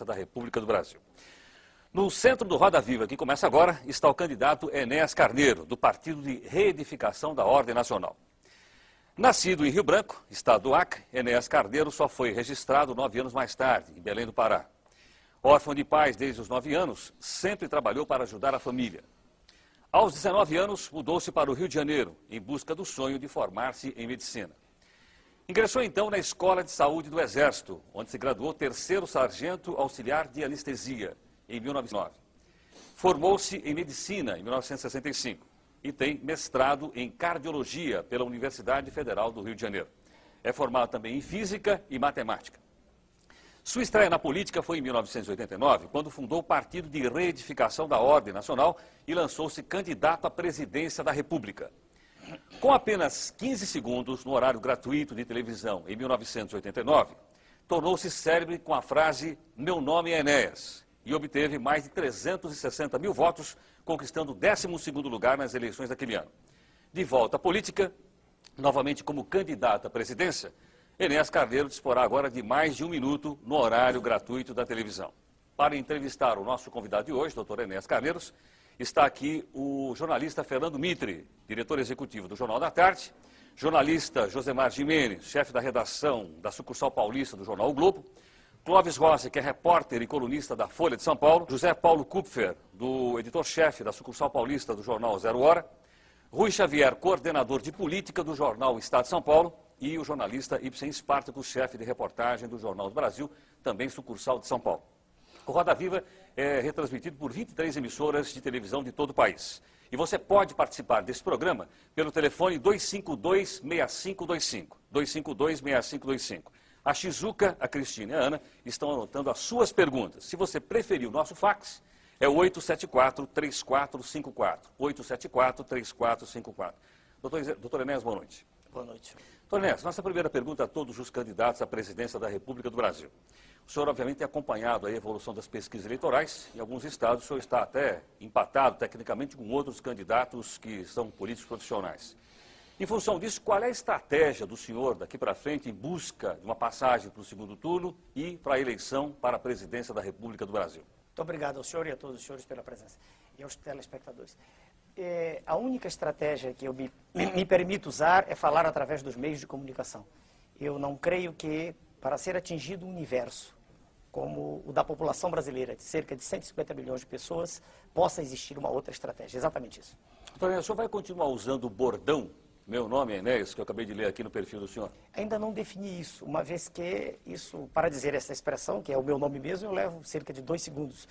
da República do Brasil. No centro do Roda Viva, que começa agora, está o candidato Enéas Carneiro, do Partido de Reedificação da Ordem Nacional. Nascido em Rio Branco, estado do Acre, Enéas Carneiro só foi registrado 9 anos mais tarde, em Belém do Pará. Órfão de pais desde os 9 anos, sempre trabalhou para ajudar a família. Aos 19 anos, mudou-se para o Rio de Janeiro, em busca do sonho de formar-se em medicina. Ingressou então na Escola de Saúde do Exército, onde se graduou terceiro sargento auxiliar de anestesia, em 1909. Formou-se em medicina em 1965 e tem mestrado em cardiologia pela Universidade Federal do Rio de Janeiro. É formado também em física e matemática. Sua estreia na política foi em 1989, quando fundou o Partido de Reedificação da Ordem Nacional e lançou-se candidato à presidência da República. Com apenas 15 segundos no horário gratuito de televisão em 1989, tornou-se célebre com a frase "Meu nome é Enéas" e obteve mais de 360 mil votos, conquistando o 12º lugar nas eleições daquele ano. De volta à política, novamente como candidato à presidência, Enéas Carneiro disporá agora de mais de 1 minuto no horário gratuito da televisão. Para entrevistar o nosso convidado de hoje, doutor Enéas Carneiro, está aqui o jornalista Fernando Mitre, diretor executivo do Jornal da Tarde, jornalista Josemar Gimenez, chefe da redação da sucursal paulista do jornal O Globo, Clóvis Rossi, que é repórter e colunista da Folha de São Paulo, José Paulo Kupfer, do editor-chefe da sucursal paulista do jornal Zero Hora, Rui Xavier, coordenador de política do jornal Estado de São Paulo, e o jornalista Ibsen Spartacus, chefe de reportagem do Jornal do Brasil, também sucursal de São Paulo. O Roda Viva é retransmitido por 23 emissoras de televisão de todo o país. E você pode participar desse programa pelo telefone 252-6525, 252-6525. A Shizuka, a Cristina e a Ana estão anotando as suas perguntas. Se você preferir o nosso fax, é o 874-3454, 874-3454. Doutor Enéas, boa noite. Boa noite. Doutor Enéas, nossa primeira pergunta a todos os candidatos à presidência da República do Brasil. O senhor, obviamente, tem acompanhado a evolução das pesquisas eleitorais. Em alguns estados, o senhor está até empatado, tecnicamente, com outros candidatos que são políticos profissionais. Em função disso, qual é a estratégia do senhor daqui para frente em busca de uma passagem para o segundo turno e para a eleição para a presidência da República do Brasil? Muito obrigado ao senhor e a todos os senhores pela presença e aos telespectadores. A única estratégia que eu me permito usar é falar através dos meios de comunicação. Eu não creio que, para ser atingido um universo como o da população brasileira, de cerca de 150 milhões de pessoas, possa existir uma outra estratégia. Exatamente isso. Doutor Enéas, o senhor vai continuar usando o bordão "Meu nome é Enéas", que eu acabei de ler aqui no perfil do senhor? Ainda não defini isso, uma vez que isso, para dizer essa expressão, que é o meu nome mesmo, eu levo cerca de 2 segundos.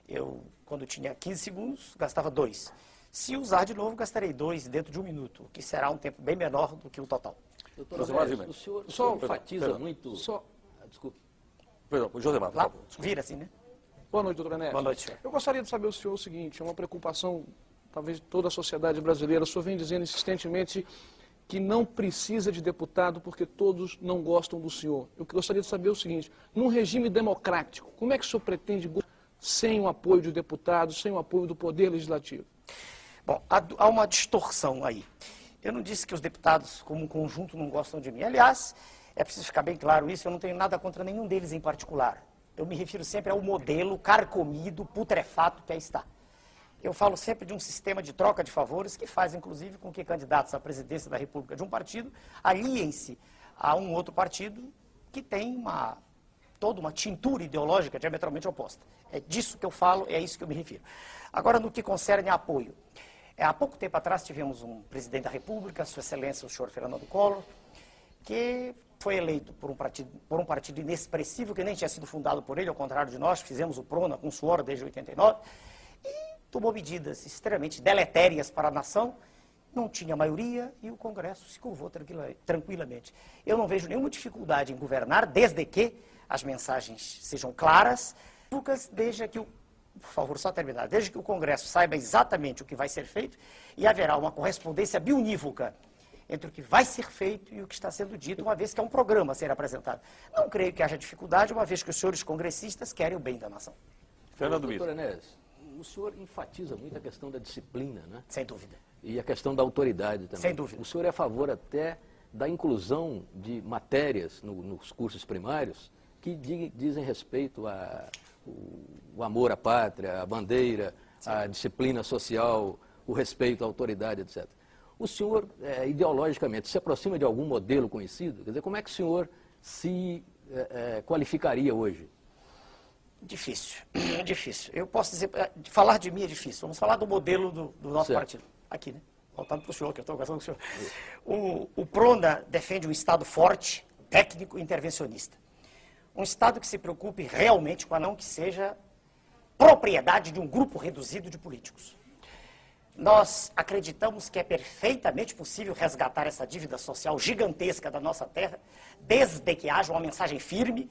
Eu, quando tinha 15 segundos, gastava 2. Se usar de novo, gastarei 2 dentro de 1 minuto, o que será um tempo bem menor do que o total. Doutor Enéas, o senhor só enfatiza muito... Desculpe. Perdão, Josemar, por Lá, favor. vira assim, né? Boa noite, doutor Enéas. Boa noite, senhor. Eu gostaria de saber do senhor o seguinte, é uma preocupação, talvez, de toda a sociedade brasileira. O senhor vem dizendo insistentemente que não precisa de deputado porque todos não gostam do senhor. Eu gostaria de saber o seguinte, num regime democrático, como é que o senhor pretende governar sem o apoio de deputados, sem o apoio do Poder Legislativo? Bom, há uma distorção aí. Eu não disse que os deputados, como um conjunto, não gostam de mim. Aliás, é preciso ficar bem claro isso, eu não tenho nada contra nenhum deles em particular. Eu me refiro sempre ao modelo carcomido, putrefato que aí está. Eu falo sempre de um sistema de troca de favores que faz, inclusive, com que candidatos à presidência da República de um partido aliem-se a um outro partido que tem toda uma tintura ideológica diametralmente oposta. É disso que eu falo, é isso que eu me refiro. Agora, no que concerne a apoio. Há pouco tempo atrás tivemos um presidente da República, Sua Excelência, o senhor Fernando Collor, que foi eleito por um partido inexpressivo, que nem tinha sido fundado por ele, ao contrário de nós, fizemos o PRONA com suor desde 89, e tomou medidas extremamente deletérias para a nação, não tinha maioria e o Congresso se curvou tranquilamente. Eu não vejo nenhuma dificuldade em governar, desde que as mensagens sejam claras, desde que por favor, só terminar, desde que o Congresso saiba exatamente o que vai ser feito e haverá uma correspondência biunívoca entre o que vai ser feito e o que está sendo dito, uma vez que é um programa a ser apresentado. Não creio que haja dificuldade, uma vez que os senhores congressistas querem o bem da nação. Fernando Mitre. Doutor Enéas, o senhor enfatiza muito a questão da disciplina, né? Sem dúvida. E a questão da autoridade também. Sem dúvida. O senhor é a favor até da inclusão de matérias nos cursos primários que dizem respeito a o amor à pátria, a bandeira, a disciplina social, o respeito à autoridade, etc. O senhor, ideologicamente, se aproxima de algum modelo conhecido? Quer dizer, como é que o senhor se qualificaria hoje? Difícil, difícil. Eu posso dizer, falar de mim é difícil. Vamos falar do modelo do nosso partido. Aqui, né? Voltando para o senhor, que eu estou conversando com o senhor. O PRONA defende um Estado forte, técnico e intervencionista. Um Estado que se preocupe realmente com a não que seja propriedade de um grupo reduzido de políticos. Nós acreditamos que é perfeitamente possível resgatar essa dívida social gigantesca da nossa terra, desde que haja uma mensagem firme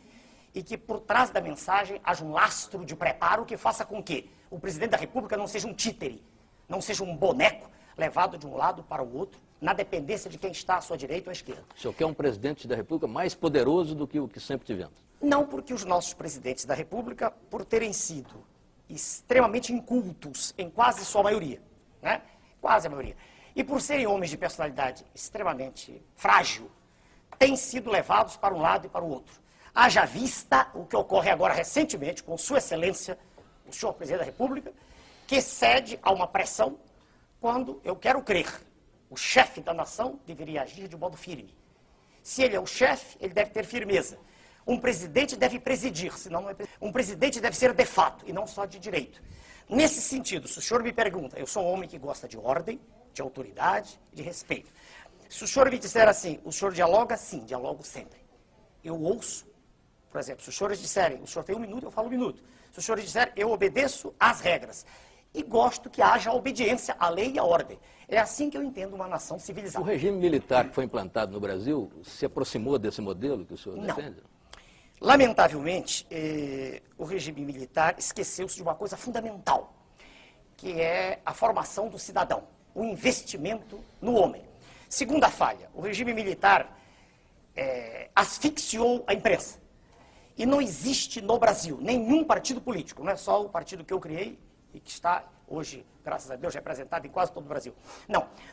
e que por trás da mensagem haja um lastro de preparo que faça com que o presidente da República não seja um títere, não seja um boneco levado de um lado para o outro, na dependência de quem está à sua direita ou à esquerda. O senhor quer um presidente da República mais poderoso do que o que sempre tivemos? Não, porque os nossos presidentes da República, por terem sido extremamente incultos, em quase sua maioria, né? Quase a maioria, e por serem homens de personalidade extremamente frágil, têm sido levados para um lado e para o outro. Haja vista o que ocorre agora recentemente com Sua Excelência, o senhor Presidente da República, que cede a uma pressão quando, eu quero crer, o chefe da nação deveria agir de modo firme. Se ele é o chefe, ele deve ter firmeza. Um presidente deve presidir, senão não é presidente. Um presidente deve ser de fato e não só de direito. Nesse sentido, se o senhor me pergunta, eu sou um homem que gosta de ordem, de autoridade, de respeito. Se o senhor me disser assim, o senhor dialoga? Sim, dialogo sempre. Eu ouço. Por exemplo, se os senhores disserem, o senhor tem 1 minuto, eu falo 1 minuto. Se os senhores disserem, eu obedeço às regras. E gosto que haja obediência à lei e à ordem. É assim que eu entendo uma nação civilizada. O regime militar que foi implantado no Brasil se aproximou desse modelo que o senhor defende? Lamentavelmente, o regime militar esqueceu-se de uma coisa fundamental, que é a formação do cidadão, o investimento no homem. Segunda falha, o regime militar asfixiou a imprensa. E não existe no Brasil nenhum partido político, não é só o partido que eu criei e que está hoje, graças a Deus, representado em quase todo o Brasil.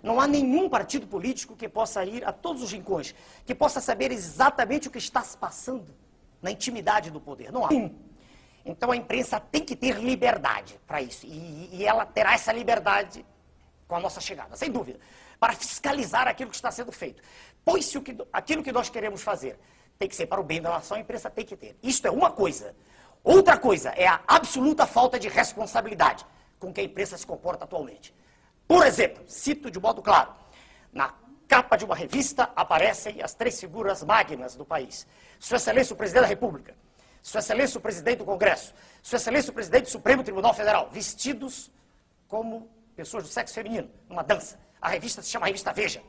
Não há nenhum partido político que possa ir a todos os rincões, que possa saber exatamente o que está se passando na intimidade do poder. Não há. Então a imprensa tem que ter liberdade para isso. E ela terá essa liberdade com a nossa chegada, sem dúvida, para fiscalizar aquilo que está sendo feito. Pois se aquilo que nós queremos fazer tem que ser para o bem da nação, a imprensa tem que ter. Isto é uma coisa. Outra coisa é a absoluta falta de responsabilidade com que a imprensa se comporta atualmente. Por exemplo, cito de modo claro, na capa de uma revista aparecem as 3 figuras magnas do país. Sua Excelência o Presidente da República, Sua Excelência o Presidente do Congresso, Sua Excelência o Presidente do Supremo Tribunal Federal, vestidos como pessoas do sexo feminino, numa dança. A revista se chama Revista Veja.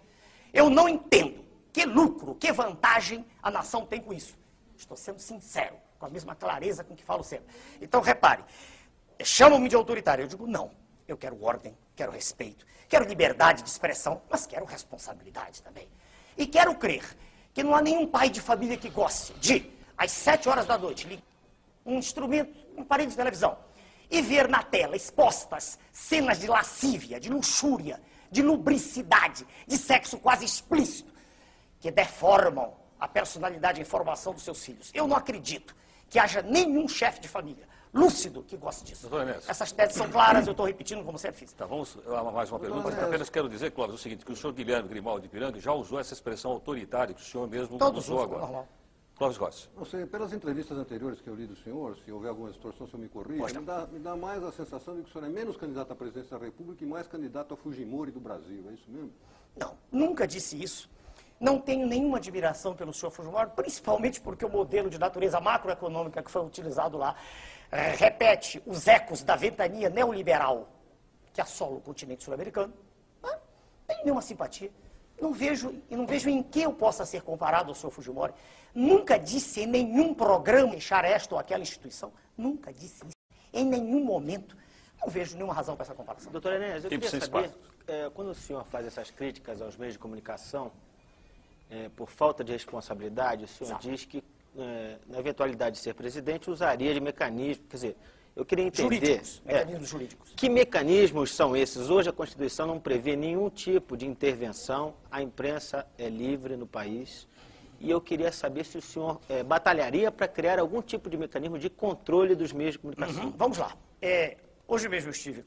Eu não entendo que lucro, que vantagem a nação tem com isso. Estou sendo sincero, com a mesma clareza com que falo sempre. Então, repare, chamam-me de autoritário. Eu digo, não, eu quero ordem, quero respeito, quero liberdade de expressão, mas quero responsabilidade também. E quero crer que não há nenhum pai de família que goste de, às 7 horas da noite, ligar um instrumento, um aparelho de televisão, e ver na tela expostas cenas de lascívia, de luxúria, de lubricidade, de sexo quase explícito, que deformam a personalidade e a formação dos seus filhos. Eu não acredito que haja nenhum chefe de família lúcido que goste disso. Essas teses são claras, eu estou repetindo como sempre fiz. Tá, vamos a mais uma pergunta. Apenas quero dizer, Clóvis, o seguinte, que o senhor Guilherme Grimaldi de Ipiranga já usou essa expressão autoritária que o senhor mesmo usou agora. Normal. Clóvis Rossi. Não sei, pelas entrevistas anteriores que eu li do senhor, se houver alguma distorção, o senhor me corrija, me dá mais a sensação de que o senhor é menos candidato à presidência da República e mais candidato a Fujimori do Brasil, é isso mesmo? Não, nunca disse isso. Não tenho nenhuma admiração pelo senhor Fujimori, principalmente porque o modelo de natureza macroeconômica que foi utilizado lá repete os ecos da ventania neoliberal que assola o continente sul-americano. Não tenho nenhuma simpatia. Não vejo em que eu possa ser comparado ao senhor Fujimori. Nunca disse em nenhum programa deixar esta ou aquela instituição. Nunca disse isso. Em nenhum momento. Não vejo nenhuma razão para essa comparação. Doutor Enéas, eu queria saber, quando o senhor faz essas críticas aos meios de comunicação, por falta de responsabilidade, o senhor diz que, na eventualidade de ser presidente, usaria de mecanismos, quer dizer, eu queria entender... Mecanismos jurídicos. Que mecanismos são esses? Hoje a Constituição não prevê nenhum tipo de intervenção, a imprensa é livre no país e eu queria saber se o senhor batalharia para criar algum tipo de mecanismo de controle dos meios de comunicação. Vamos lá. Hoje mesmo eu estive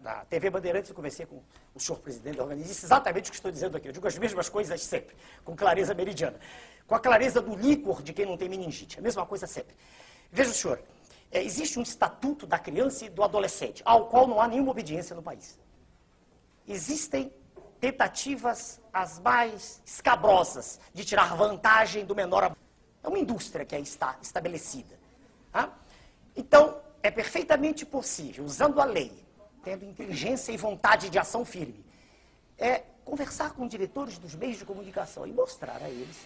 na TV Bandeirantes, eu conversei com o senhor presidente da organização, disse exatamente o que estou dizendo aqui. Eu digo as mesmas coisas sempre, com clareza meridiana. Com a clareza do líquor de quem não tem meningite. A mesma coisa sempre. Veja o senhor, existe um estatuto da criança e do adolescente, ao qual não há nenhuma obediência no país. Existem tentativas as mais escabrosas de tirar vantagem do menor. É uma indústria que aí está estabelecida. Tá? Então, é perfeitamente possível, usando a lei, tendo inteligência e vontade de ação firme, conversar com diretores dos meios de comunicação e mostrar a eles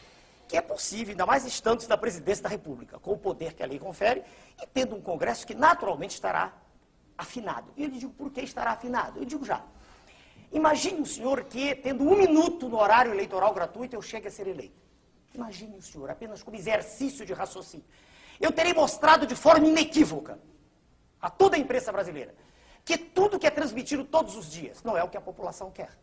que é possível, ainda mais estando na presidência da República, com o poder que a lei confere, e tendo um Congresso que naturalmente estará afinado. E eu lhe digo, por que estará afinado? Eu digo já. Imagine o senhor que, tendo 1 minuto no horário eleitoral gratuito, eu chegue a ser eleito. Imagine o senhor, apenas como exercício de raciocínio. Eu terei mostrado de forma inequívoca a toda a imprensa brasileira que tudo que é transmitido todos os dias não é o que a população quer.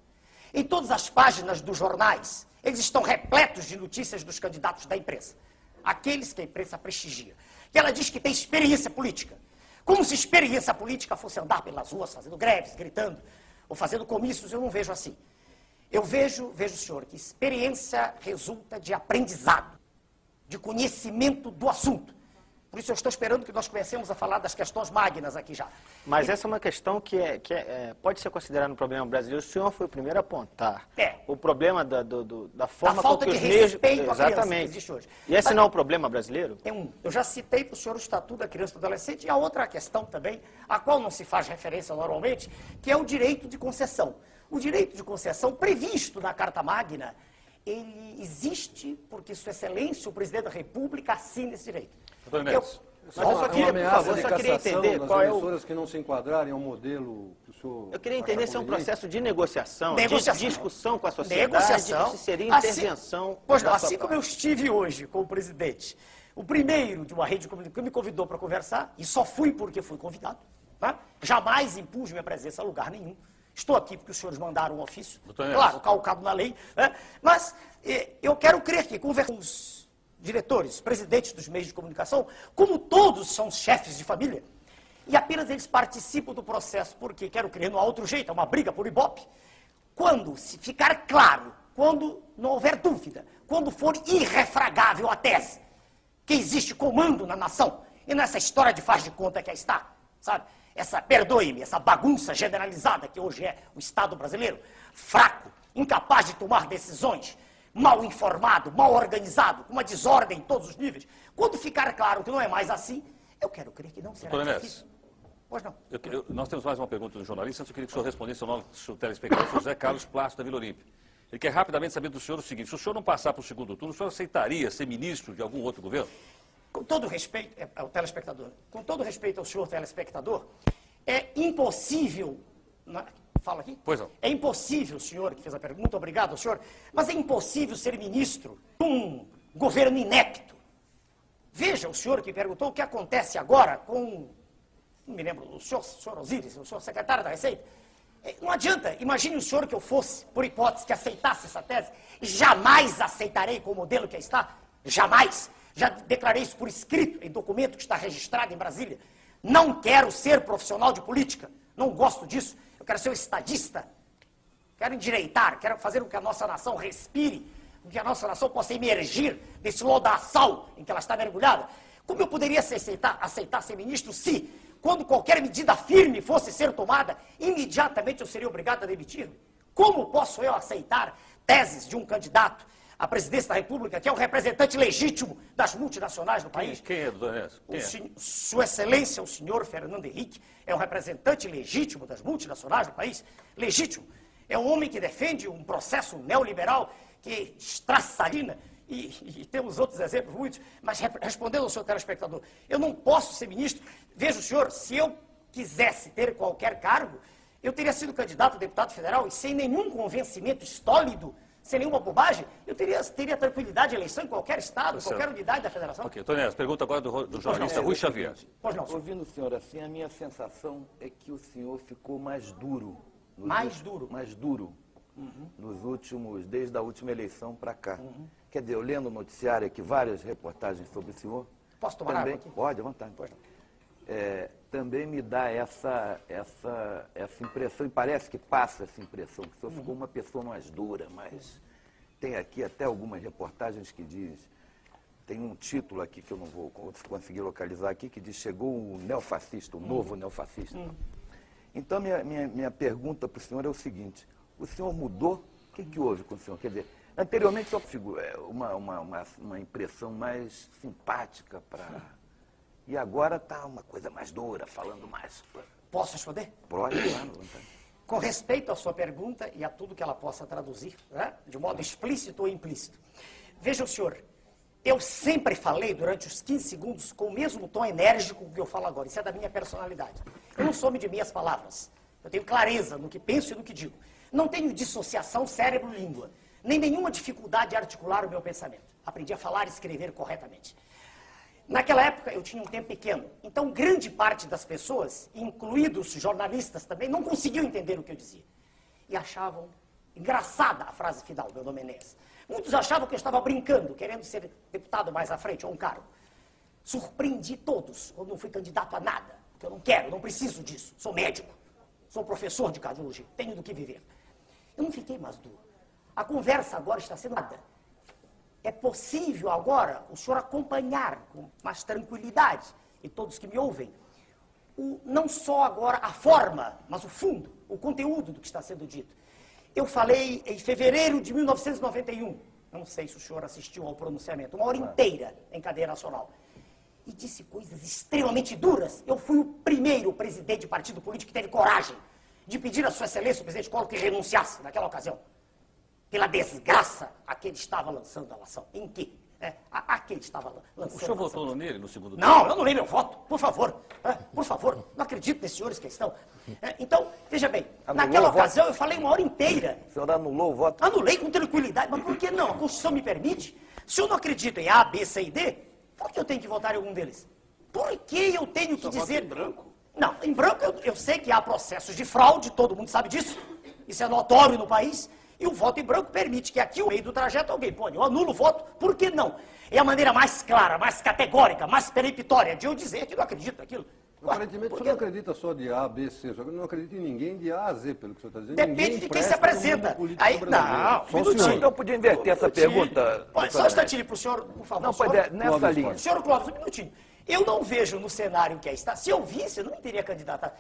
Em todas as páginas dos jornais, eles estão repletos de notícias dos candidatos da imprensa. Aqueles que a imprensa prestigia. E ela diz que tem experiência política. Como se experiência política fosse andar pelas ruas fazendo greves, gritando, ou fazendo comícios. Eu não vejo assim. Eu vejo, senhor, que experiência resulta de aprendizado, de conhecimento do assunto. Por isso eu estou esperando que nós comecemos a falar das questões magnas aqui já. Mas essa é uma questão que pode ser considerada um problema brasileiro. O senhor foi o primeiro a apontar. O problema da forma falta com que de os meios... respeito à criança Exatamente. que existe hoje. E esse não é um problema brasileiro? Eu já citei para o senhor o Estatuto da Criança e do Adolescente e a outra questão também, a qual não se faz referência normalmente, que é o direito de concessão. O direito de concessão previsto na Carta Magna, ele existe porque Sua Excelência, o Presidente da República, assina esse direito. Mas eu só queria, por favor, eu só queria entender qual é o... emissoras que não se enquadrarem ao modelo que o senhor... Eu queria entender se é um processo de negociação, de discussão com a sociedade, negociação, se seria intervenção... Pois não, assim como eu estive hoje com o presidente, o primeiro de uma rede de comunicação que me convidou para conversar, e só fui porque fui convidado, né? Jamais impus minha presença a lugar nenhum. Estou aqui porque os senhores mandaram um ofício, claro, calcado na lei, né? Mas eu quero crer que conversamos diretores, presidentes dos meios de comunicação, como todos são chefes de família, e apenas eles participam do processo, porque quero crer, não há outro jeito, é uma briga por ibope, quando se ficar claro, quando não houver dúvida, quando for irrefragável a tese, que existe comando na nação, e nessa história de faz de conta que aí está, sabe? Perdoe-me, essa bagunça generalizada que hoje é o Estado brasileiro, fraco, incapaz de tomar decisões, mal informado, mal organizado, com uma desordem em todos os níveis. Quando ficar claro que não é mais assim, eu quero crer que não será difícil. Pois não. Nós temos mais uma pergunta do jornalista, antes eu queria que o senhor respondesse ao nosso telespectador, José Carlos Plácido da Vila Olímpia. Ele quer rapidamente saber do senhor o seguinte: se o senhor não passar para o segundo turno, o senhor aceitaria ser ministro de algum outro governo? Com todo respeito ao telespectador, com todo respeito ao senhor telespectador, é impossível... Fala aqui? Pois não. É impossível, o senhor que fez a pergunta, obrigado ao senhor, mas é impossível ser ministro de um governo inepto. Veja, o senhor que perguntou o que acontece agora com, não me lembro, o senhor Osíris, o senhor secretário da Receita. Não adianta, imagine o senhor que eu fosse, por hipótese, que aceitasse essa tese. Jamais aceitarei com o modelo que aí está, jamais. Já declarei isso por escrito, em documento que está registrado em Brasília. Não quero ser profissional de política, não gosto disso. Eu quero ser um estadista, quero endireitar, quero fazer com que a nossa nação respire, com que a nossa nação possa emergir desse lodaçal em que ela está mergulhada. Como eu poderia aceitar ser ministro se, quando qualquer medida firme fosse ser tomada, imediatamente eu seria obrigado a demitir-me? Como posso eu aceitar teses de um candidato à presidência da República, que é o representante legítimo das multinacionais no país? Quem é, doutor Ernesto? Sua Excelência, o senhor Fernando Henrique, é um representante legítimo das multinacionais no país? Legítimo. É um homem que defende um processo neoliberal que estraçalina, e temos outros exemplos muitos, mas respondendo ao seu telespectador, eu não posso ser ministro. Veja o senhor, se eu quisesse ter qualquer cargo, eu teria sido candidato a deputado federal e sem nenhum convencimento sólido, sem nenhuma bobagem, eu teria tranquilidade de eleição em qualquer estado, qualquer unidade da federação. Ok, Tonés, pergunta agora do jornalista Rui Xavier. Pois não, ouvindo o senhor assim, a minha sensação é que o senhor ficou mais duro. Mais duro? Mais duro desde a última eleição para cá. Quer dizer, eu lendo o noticiário aqui, várias reportagens sobre o senhor. Posso tomar também, água aqui? Pode, à vontade. Também me dá essa impressão, e parece que passa essa impressão, que o senhor ficou uma pessoa mais dura, mas tem aqui até algumas reportagens que diz, tem um título aqui que eu não vou conseguir localizar aqui, que diz, chegou o neofascista, o novo neofascista. Então, minha pergunta para o senhor é o seguinte, o senhor mudou? O que houve com o senhor? Quer dizer, anteriormente o senhor figurou uma impressão mais simpática para... E agora está uma coisa mais dura, falando mais... Posso responder? Pode, claro. Com respeito à sua pergunta e a tudo que ela possa traduzir, né, de modo explícito ou implícito. Veja o senhor, eu sempre falei durante os 15 segundos com o mesmo tom enérgico que eu falo agora. Isso é da minha personalidade. Eu não sou de minhas palavras. Eu tenho clareza no que penso e no que digo. Não tenho dissociação cérebro-língua, nem nenhuma dificuldade de articular o meu pensamento. Aprendi a falar e escrever corretamente. Naquela época eu tinha um tempo pequeno, então grande parte das pessoas, incluídos jornalistas também, não conseguiam entender o que eu dizia. E achavam engraçada a frase final, meu nome é Enéas. Muitos achavam que eu estava brincando, querendo ser deputado mais à frente, ou um cargo. Surpreendi todos quando não fui candidato a nada, porque eu não quero, não preciso disso. Sou médico, sou professor de cardiologia, tenho do que viver. Eu não fiquei mais duro. A conversa agora está sendo nada. É possível agora o senhor acompanhar com mais tranquilidade, e todos que me ouvem, não só agora a forma, mas o fundo, o conteúdo do que está sendo dito. Eu falei em fevereiro de 1991, não sei se o senhor assistiu ao pronunciamento, uma hora inteira em cadeia nacional, e disse coisas extremamente duras. Eu fui o primeiro presidente de partido político que teve coragem de pedir a sua excelência, o presidente Collor, que renunciasse naquela ocasião. Pela desgraça a que ele estava lançando a ação. Em que? A que ele estava lançando. O senhor votou nele no segundo turno? Não, eu não dei meu voto, por favor. Por favor, não acredito nesses senhores que estão. Então, veja bem, naquela ocasião eu falei uma hora inteira. O senhor anulou o voto? Anulei com tranquilidade, mas por que não? A Constituição me permite. Se eu não acredito em A, B, C e D, por que eu tenho que votar em algum deles? Por que eu tenho que dizer... Em branco? Não, em branco eu sei que há processos de fraude, todo mundo sabe disso. Isso é notório no país. E o voto em branco permite que aqui, no meio do trajeto, alguém põe, eu anulo o voto, por que não? É a maneira mais clara, mais categórica, mais peremptória de eu dizer que não acredito naquilo. Aparentemente, o senhor não acredita só de A, B, C, o senhor não acredita em ninguém de A a Z, pelo que o senhor está dizendo. Depende de quem se apresenta. Aí, não, um minutinho. Então, podia inverter essa pergunta. Só um instantinho para o senhor, por favor. Não, pois é, nessa linha. Senhor Clóvis, um minutinho. Eu não vejo no cenário que aí está. Se eu visse, eu não me teria candidatado.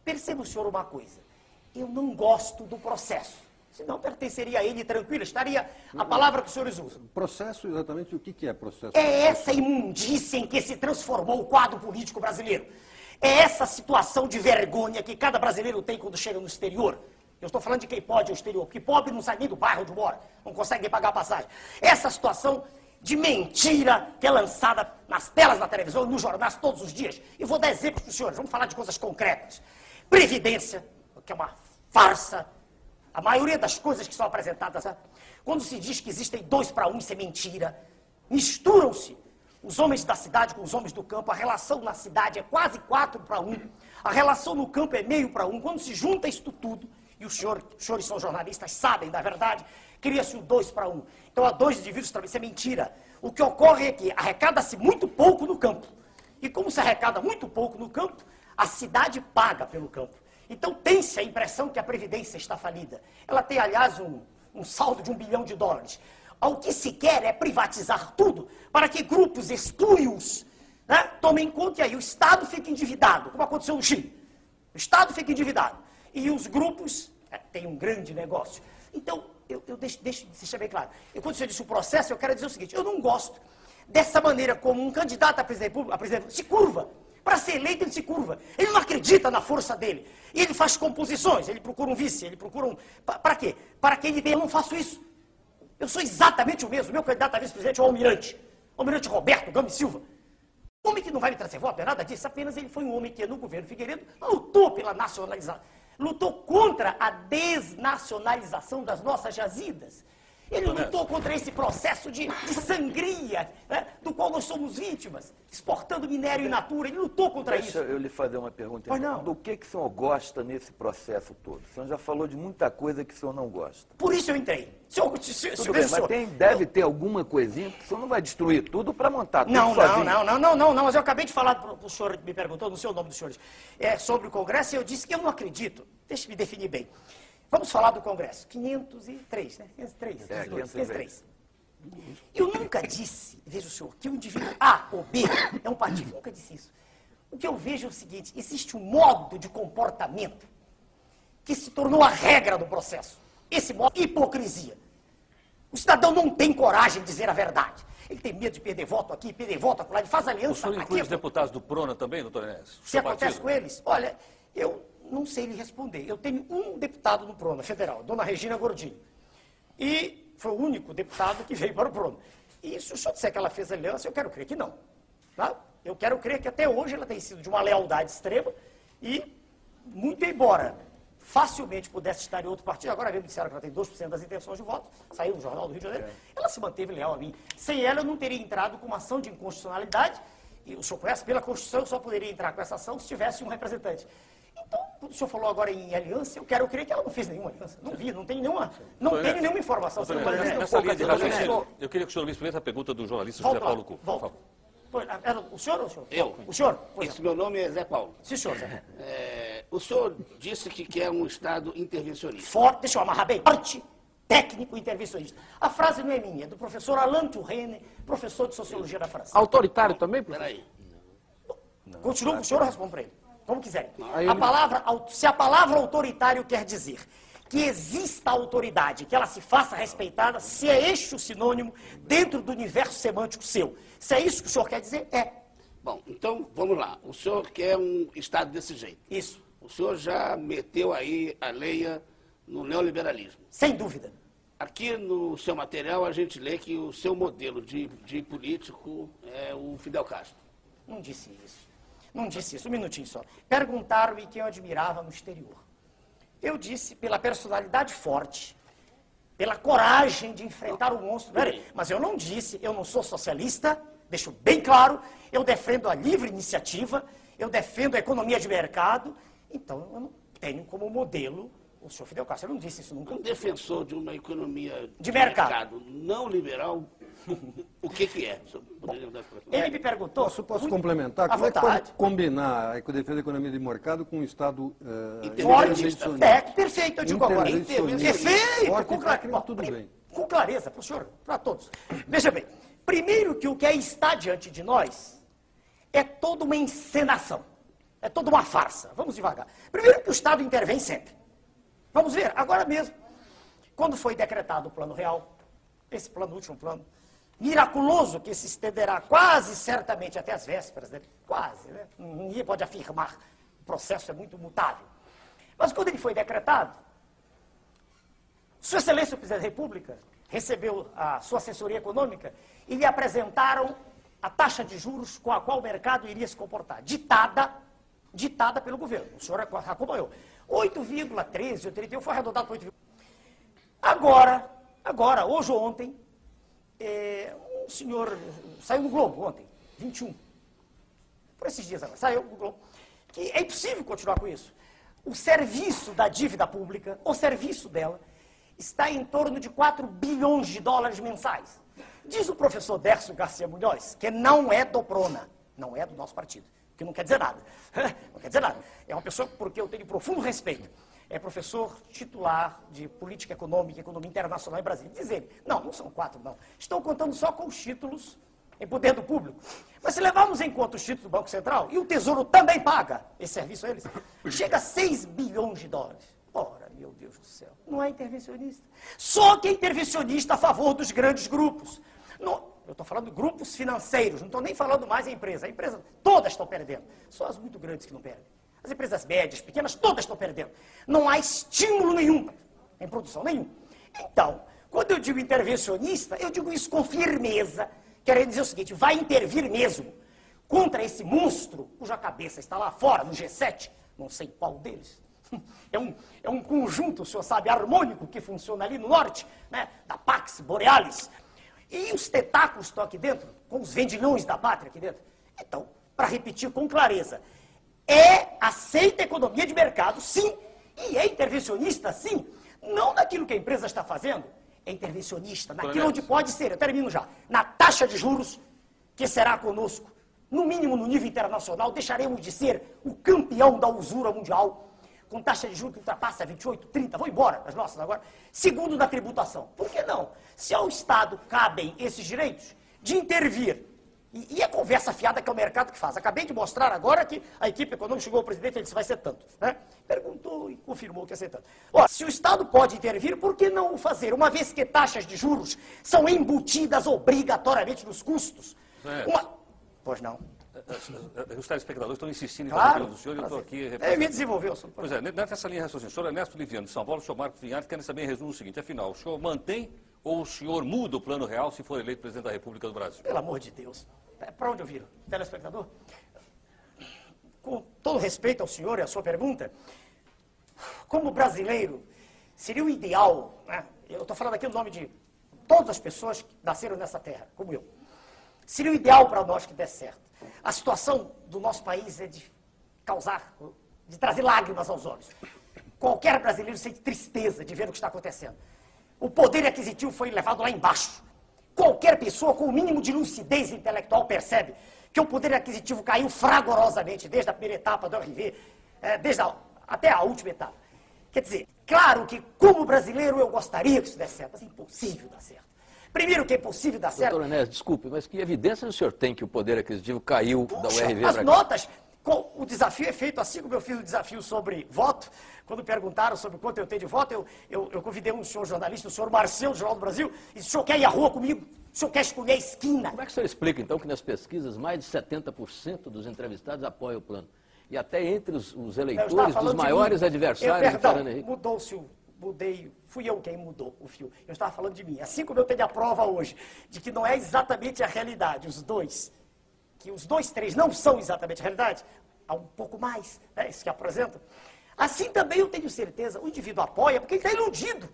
Perceba o senhor uma coisa. Eu não gosto do processo. Senão pertenceria a ele tranquilo, estaria a palavra que os senhores usam. Processo, exatamente o que é processo? É essa imundícia em que se transformou o quadro político brasileiro. É essa situação de vergonha que cada brasileiro tem quando chega no exterior. Eu estou falando de quem pode ir ao exterior, porque pobre não sai nem do bairro onde mora, não consegue nem pagar a passagem. Essa situação de mentira que é lançada nas telas da televisão, nos jornais todos os dias. E vou dar exemplos para os senhores, vamos falar de coisas concretas. Previdência, que é uma farsa. A maioria das coisas que são apresentadas, quando se diz que existem 2 para 1, isso é mentira. Misturam-se os homens da cidade com os homens do campo. A relação na cidade é quase 4 para 1. A relação no campo é meio para 1. Quando se junta isto tudo, e os senhores são jornalistas, sabem da verdade, cria-se o 2 para 1. Então há 2 indivíduos para isso é mentira. O que ocorre é que arrecada-se muito pouco no campo. E como se arrecada muito pouco no campo, a cidade paga pelo campo. Então tem-se a impressão que a Previdência está falida. Ela tem, aliás, um saldo de $1 bilhão. O que se quer é privatizar tudo para que grupos espúrios, né, tomem conta e aí o Estado fica endividado, como aconteceu no Chile. O Estado fica endividado e os grupos têm um grande negócio. Então, eu deixo de deixar bem claro. E quando você disse o processo, eu quero dizer o seguinte, eu não gosto dessa maneira como um candidato a presidente da República se curva. Para ser eleito, ele se curva. Ele não acredita na força dele. E ele faz composições, ele procura um vice, ele procura um... Para quê? Para que ele tenha... Eu não faço isso. Eu sou exatamente o mesmo. Meu candidato a vice-presidente é o Almirante. O Almirante Roberto Gomes Silva. Um homem que não vai me trazer voto, não é nada disso. Apenas ele foi um homem que, no governo Figueiredo, lutou pela nacionalização. Lutou contra a desnacionalização das nossas jazidas. Ele lutou contra esse processo de sangria, né, do qual nós somos vítimas, exportando minério in natura. Ele lutou contra isso. Deixa eu lhe fazer uma pergunta. Pois não. Do que o senhor gosta nesse processo todo? O senhor já falou de muita coisa que o senhor não gosta. Por isso eu entrei. Tudo bem, mas deve ter alguma coisinha que o senhor não vai destruir tudo para montar tudo Não, sozinho. não, mas eu acabei de falar para o senhor, me perguntou, não sei o nome dos senhores, sobre o Congresso, e eu disse que eu não acredito. Deixa eu me definir bem. Vamos falar do Congresso. 503, né? 503. Eu nunca disse, veja o senhor, que o indivíduo A ou B é um partido. Nunca disse isso. O que eu vejo é o seguinte, existe um modo de comportamento que se tornou a regra do processo. Esse modo de hipocrisia. O cidadão não tem coragem de dizer a verdade. Ele tem medo de perder voto aqui, perder voto acolá, ele faz aliança. O senhor inclui os deputados do PRONA também, doutor Enéas? Se acontece com eles? Olha, eu não sei lhe responder. Eu tenho um deputado no PRONA federal, dona Regina Gordini. E foi o único deputado que veio para o PRONA. E se o senhor disser que ela fez aliança, eu quero crer que não. Tá? Eu quero crer que até hoje ela tem sido de uma lealdade extrema e, muito embora facilmente pudesse estar em outro partido, agora mesmo disseram que ela tem 2% das intenções de voto, saiu no Jornal do Rio de Janeiro, ela se manteve leal a mim. Sem ela, eu não teria entrado com uma ação de inconstitucionalidade, e o senhor conhece, pela Constituição, eu só poderia entrar com essa ação se tivesse um representante. Então, quando o senhor falou agora em aliança, eu quero crer que ela não fez nenhuma aliança. Não vi, não tem nenhuma informação. Nessa linha de raciocínio, eu queria que o senhor me explicasse a pergunta do jornalista José Paulo Cuco, por favor. O senhor ou o senhor? Eu. O senhor? Esse meu nome é Zé Paulo. Sim, senhor, Zé. O senhor disse que quer um Estado intervencionista. Forte, deixa eu amarrar bem. Forte, técnico intervencionista. A frase não é minha, é do professor Alain Touraine, professor de Sociologia da França. Autoritário também, professor? Peraí. Continua com o senhor, eu respondo para ele. Como quiserem. Aí ele- Se a palavra autoritário quer dizer que exista autoridade, que ela se faça respeitada, se é este o sinônimo dentro do universo semântico seu. Se é isso que o senhor quer dizer, é. Bom, então vamos lá. O senhor quer um Estado desse jeito. Isso. O senhor já meteu aí a leia no neoliberalismo. Sem dúvida. Aqui no seu material a gente lê que o seu modelo de político é o Fidel Castro. Não disse isso. Não disse isso. Um minutinho só. Perguntaram-me quem eu admirava no exterior. Eu disse pela personalidade forte, pela coragem de enfrentar o monstro. Peraí, mas eu não disse, eu não sou socialista, deixo bem claro, eu defendo a livre iniciativa, eu defendo a economia de mercado, então eu não tenho como modelo o senhor Fidel Castro. Eu não disse isso nunca. Um defensor de uma economia de mercado não liberal, o que é? Ele me perguntou... Posso complementar? Como é que pode combinar a defesa da economia de mercado com o Estado intervencionista? Perfeito, eu digo agora. Perfeito, tudo bem. Com clareza, para o senhor, para todos. Veja bem, primeiro que o que está diante de nós é toda uma encenação, é toda uma farsa. Vamos devagar. Primeiro que o Estado intervém sempre. Vamos ver, agora mesmo, quando foi decretado o Plano Real, esse plano, o último plano, miraculoso, que se estenderá quase certamente até as vésperas, né? Quase, né? Ninguém pode afirmar, o processo é muito mutável. Mas quando ele foi decretado, Sua Excelência o Presidente da República recebeu a sua assessoria econômica e lhe apresentaram a taxa de juros com a qual o mercado iria se comportar, ditada pelo governo. O senhor acompanhou. 8,13 ou 31, foi arredondado para 8,13. Agora, hoje ou ontem, um senhor saiu no Globo ontem, 21. Por esses dias agora, saiu no Globo. Que é impossível continuar com isso. O serviço da dívida pública, o serviço dela, está em torno de 4 bilhões de dólares mensais. Diz o professor Dércio Garcia Munhoz, que não é do PRONA, não é do nosso partido, que não quer dizer nada. Não quer dizer nada. É uma pessoa porque eu tenho profundo respeito. É professor titular de Política Econômica e Economia Internacional em Brasília. Diz ele, não são 4, não. Estou contando só com os títulos em poder do público. Mas se levarmos em conta os títulos do Banco Central, e o Tesouro também paga esse serviço a eles, chega a 6 bilhões de dólares. Ora, meu Deus do céu, não é intervencionista. Só que é intervencionista a favor dos grandes grupos. Eu estou falando de grupos financeiros, não estou nem falando mais em empresa. A empresa, todas estão perdendo. Só as muito grandes que não perdem. As empresas médias, pequenas, todas estão perdendo. Não há estímulo nenhum em produção, nenhum. Então, quando eu digo intervencionista, eu digo isso com firmeza, querendo dizer o seguinte, vai intervir mesmo contra esse monstro cuja cabeça está lá fora, no G7, não sei qual deles, É um conjunto, o senhor sabe, harmônico que funciona ali no norte, né? Da Pax Borealis. E os tentáculos estão aqui dentro, com os vendilhões da pátria aqui dentro. Então, para repetir com clareza, aceita a economia de mercado, sim, e é intervencionista, sim. Não naquilo que a empresa está fazendo, é intervencionista naquilo onde pode ser, eu termino já, na taxa de juros, que será conosco, no mínimo no nível internacional, deixaremos de ser o campeão da usura mundial, com taxa de juros que ultrapassa 28, 30, vou embora as nossas agora. Segundo, da tributação. Por que não? Se ao Estado cabem esses direitos de intervir, e é conversa fiada que é o mercado que faz. Acabei de mostrar agora que a equipe econômica chegou ao presidente e disse vai ser tanto. Né? Perguntou e confirmou que ia ser tanto. Ora, se o Estado pode intervir, por que não o fazer? Uma vez que taxas de juros são embutidas obrigatoriamente nos custos. Pois não. Os telespectadores estão insistindo em Claro, falar do senhor e eu estou aqui... Me desenvolveu. Pois é, nessa linha de raciocínio, o senhor Ernesto Liviano, de São Paulo, o senhor Marcos Vinhati, querem saber em resumo o seguinte, afinal, o senhor mantém ou o senhor muda o plano real se for eleito presidente da República do Brasil? Pelo amor de Deus. Para onde eu viro? Telespectador? Com todo respeito ao senhor e à sua pergunta, como brasileiro, seria o ideal, né? Eu estou falando aqui no nome de todas as pessoas que nasceram nessa terra, como eu. Seria o ideal para nós que desse certo. A situação do nosso país é de trazer lágrimas aos olhos. Qualquer brasileiro sente tristeza de ver o que está acontecendo. O poder aquisitivo foi levado lá embaixo. Qualquer pessoa com o mínimo de lucidez intelectual percebe que o poder aquisitivo caiu fragorosamente desde a primeira etapa do RV, até a última etapa. Quer dizer, claro que como brasileiro eu gostaria que isso desse certo, mas é impossível dar certo. Primeiro que é impossível dar certo... Doutor Ernesto, desculpe, mas que evidência o senhor tem que o poder aquisitivo caiu da URV as para cá? notas, o desafio é feito assim como eu fiz o desafio sobre voto. Quando perguntaram sobre quanto eu tenho de voto, eu convidei um senhor jornalista, o senhor Marcel, do Jornal do Brasil, e disse, o senhor quer ir à rua comigo? O senhor quer escolher a esquina? Como é que o senhor explica, então, que nas pesquisas mais de 70% dos entrevistados apoiam o plano? E até entre os eleitores dos maiores adversários do Fernando Henrique? Fui eu quem mudou o fio. Eu estava falando de mim. Assim como eu tenho a prova hoje de que não é exatamente a realidade, os dois, três não são exatamente a realidade, há um pouco mais, né, isso que apresentam. Assim também eu tenho certeza, o indivíduo apoia porque ele está iludido.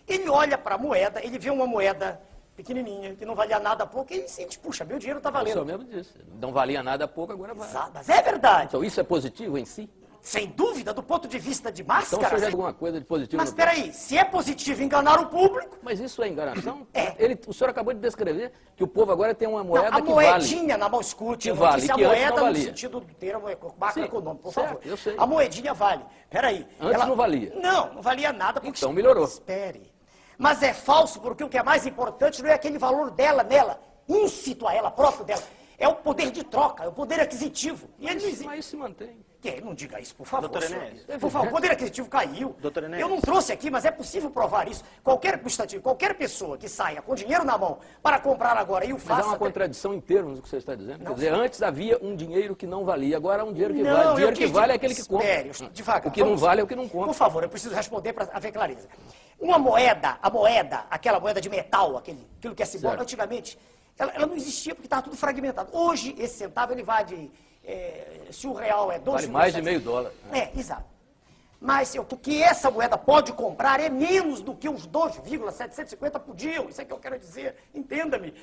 Ele olha para a moeda, ele vê uma moeda pequenininha, que não valia nada a pouco, e ele sente, puxa, meu dinheiro está valendo. O senhor mesmo disse, não valia nada a pouco, agora vale. Exato, mas é verdade. Então isso é positivo em si? Sem dúvida, do ponto de vista de Então máscara... o senhor já alguma coisa de positivo Mas no plano? espera aí, se é positivo enganar o público... Mas isso é enganação? É. O senhor acabou de descrever que o povo agora tem uma moeda Não, a que vale. moedinha na mão, escute, eu não vale, disse a que antes moeda não no valia. sentido do termo macroeconômico, por certo, favor. eu sei. A moedinha vale. Peraí. Antes não valia. Não valia nada. Porque Então melhorou. Espere. Mas é falso porque o que é mais importante não é aquele valor dela, nela, íncito a ela, próprio dela. É o poder de troca, é o poder aquisitivo. E ele não existe. Mas isso se mantém. Não diga isso, por favor. Doutor Enéas. Por favor, o poder aquisitivo caiu. Doutor Enéas. Eu não trouxe aqui, mas é possível provar isso. Qualquer pessoa que saia com dinheiro na mão para comprar agora e o faça... Mas há uma contradição em termos do que você está dizendo. Quer dizer, antes havia um dinheiro que não valia, agora há um dinheiro que vale. O dinheiro que vale é aquele que compra. Devagar. O que não vale é o que não compra. Por favor, eu preciso responder para haver clareza. Uma moeda, aquela moeda de metal, aquilo que é simbólico, antigamente, ela não existia porque estava tudo fragmentado. Hoje, esse centavo, ele vale... se o real é 2 Vale mais de meio dólar. Exato. Mas o que essa moeda pode comprar é menos do que os 2,750 podiam. Isso é que eu quero dizer. Entenda-me.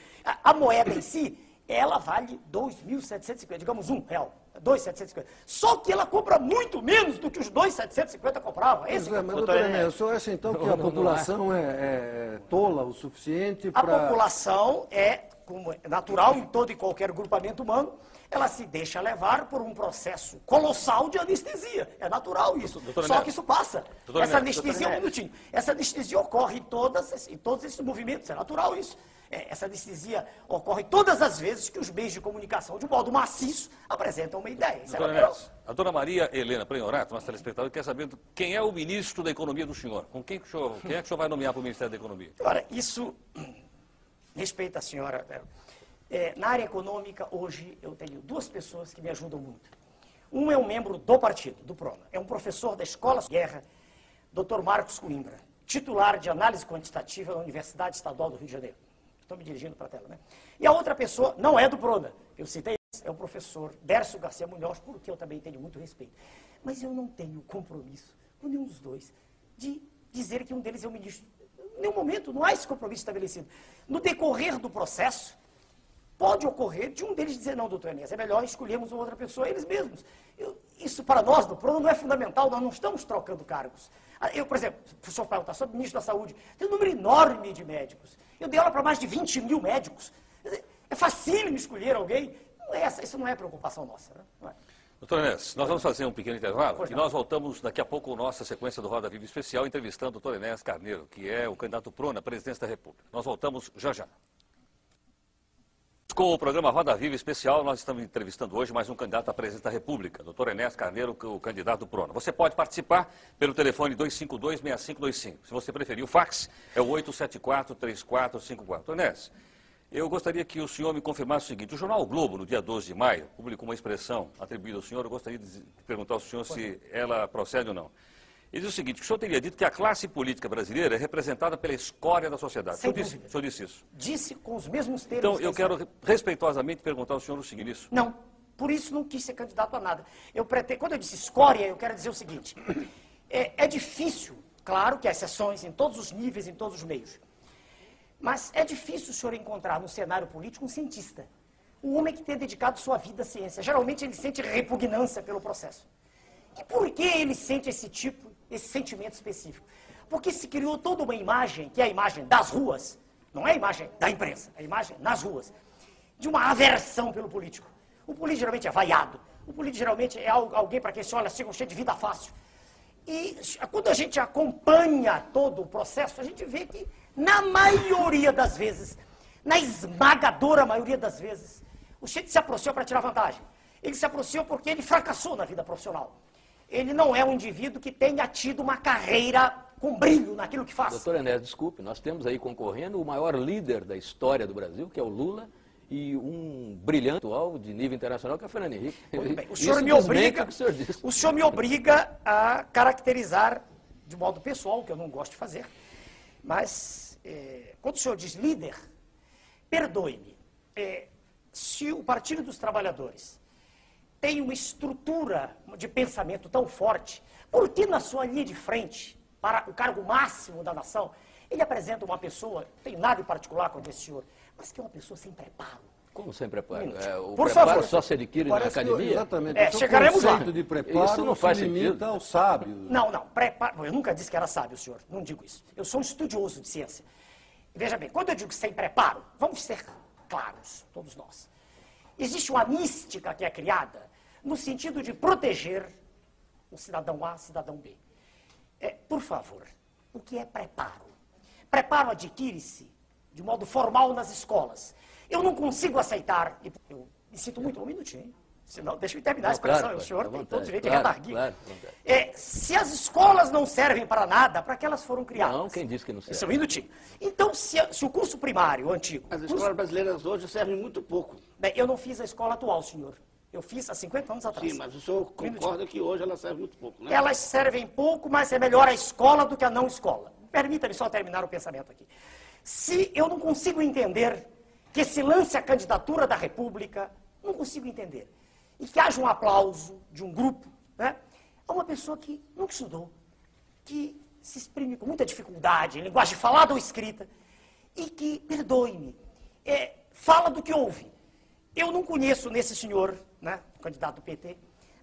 A moeda em si, ela vale 2.750, digamos R$1, 2.750. Só que ela compra muito menos do que os 2.750 compravam. Mas, doutor Enéas, o senhor acha então que a população é tola o suficiente para... A população como é natural em todo e qualquer grupamento humano, ela se deixa levar por um processo colossal de anestesia. É natural isso. Só que isso passa. Essa anestesia, um minutinho. Essa anestesia ocorre em todos esses movimentos. É natural isso. Essa anestesia ocorre todas as vezes que os meios de comunicação, de modo maciço, apresentam uma ideia. Isso é natural. A dona Maria Helena Prenhorato, nossa telespectadora, quer saber quem é o ministro da Economia do senhor. Quem é que o senhor vai nomear para o Ministério da Economia? Ora, isso... Respeita a senhora. Na área econômica, hoje, eu tenho duas pessoas que me ajudam muito. Um é um membro do partido, do PRONA. É um professor da Escola de Guerra, Dr. Marcos Coimbra, titular de análise quantitativa da Universidade Estadual do Rio de Janeiro. Estou me dirigindo para a tela, né? E a outra pessoa não é do PRONA. Eu citei, é o professor Dércio Garcia Munhoz, por que eu também tenho muito respeito. Mas eu não tenho compromisso por nenhum dos dois, de dizer que um deles é o ministro. Em nenhum momento, não há esse compromisso estabelecido. No decorrer do processo, pode ocorrer de um deles dizer, não, doutor Enéas, é melhor escolhermos uma outra pessoa, eles mesmos. Isso para nós, no PRONA, não é fundamental, nós não estamos trocando cargos. Eu, por exemplo, se o senhor perguntar sobre o ministro da Saúde, tem um número enorme de médicos. Eu dei aula para mais de 20 mil médicos. É facílimo escolher alguém. Não é isso não é preocupação nossa. Né? Não é. Doutor Enéas, nós vamos fazer um pequeno intervalo e nós voltamos daqui a pouco com nossa sequência do Roda Viva Especial, entrevistando o doutor Enéas Carneiro, que é o candidato PRONA à presidência da República. Nós voltamos já já. Com o programa Roda Viva Especial, nós estamos entrevistando hoje mais um candidato à presidência da República, doutor Enéas Carneiro, o candidato do PRONA. Você pode participar pelo telefone 252-6525. Se você preferir, o fax é o 874-3454. Doutor Enéas, eu gostaria que o senhor me confirmasse o seguinte: o jornal o Globo, no dia 12 de maio, publicou uma expressão atribuída ao senhor. Eu gostaria de perguntar ao senhor se ela procede ou não. Ele diz o seguinte: o senhor teria dito que a classe política brasileira é representada pela escória da sociedade. O senhor disse isso? Disse com os mesmos termos. Então, eu quero respeitosamente perguntar ao senhor o seguinte: isso? Não, por isso não quis ser candidato a nada. Quando eu disse escória, eu quero dizer o seguinte: é difícil, claro que há exceções em todos os níveis, em todos os meios. Mas é difícil o senhor encontrar no cenário político um cientista. Um homem que tenha dedicado sua vida à ciência. Geralmente ele sente repugnância pelo processo. E por que ele sente esse sentimento específico? Porque se criou toda uma imagem, que é a imagem das ruas, não é a imagem da imprensa, é a imagem nas ruas, de uma aversão pelo político. O político geralmente é vaiado. O político geralmente é alguém para quem se olha assim, cheio de vida fácil. E quando a gente acompanha todo o processo, a gente vê que, na maioria das vezes, na esmagadora maioria das vezes, o sujeito se aproximou para tirar vantagem. Ele se aproximou porque ele fracassou na vida profissional. Ele não é um indivíduo que tenha tido uma carreira com brilho naquilo que faz. Doutor Enéas, desculpe, nós temos aí concorrendo o maior líder da história do Brasil, que é o Lula, e um brilhante atual de nível internacional, que é o Fernando Henrique. Muito bem. O senhor me obriga a caracterizar de modo pessoal, que eu não gosto de fazer, mas quando o senhor diz líder, perdoe-me, se o Partido dos Trabalhadores tem uma estrutura de pensamento tão forte, por que na sua linha de frente, para o cargo máximo da nação, ele apresenta uma pessoa, não tem nada em particular contra esse senhor, mas que é uma pessoa sem preparo? Como sem preparo? O por preparo favor. Só se adquire na academia? Exatamente. Chegaremos lá. De preparo isso não faz limita sentido. ao sábio. Não, preparo. Eu nunca disse que era sábio, senhor. Não digo isso. Eu sou um estudioso de ciência. Veja bem, quando eu digo sem preparo, vamos ser claros, todos nós. Existe uma mística que é criada no sentido de proteger o cidadão A, cidadão B. Por favor, o que é preparo? Preparo adquire-se de modo formal nas escolas. Eu não consigo aceitar, eu me sinto muito, um minutinho, hein? Senão, deixa eu terminar a expressão, o senhor tem todo o direito de redarguir. Se as escolas não servem para nada, para que elas foram criadas? Não, quem disse que não serve? Isso é um minutinho. Então, se o curso primário, o antigo... As escolas brasileiras hoje servem muito pouco. Bem, eu não fiz a escola atual, senhor. Eu fiz há 50 anos atrás. Sim, mas o senhor concorda que hoje elas servem muito pouco, né? Elas servem pouco, mas é melhor a escola do que a não escola. Permita-me só terminar o pensamento aqui. Se eu não consigo entender que se lance a candidatura da República, não consigo entender. E que haja um aplauso de um grupo, né, a uma pessoa que nunca estudou, que se exprime com muita dificuldade, em linguagem falada ou escrita, e que, perdoe-me, fala do que ouve. Eu não conheço nesse senhor, né, candidato do PT,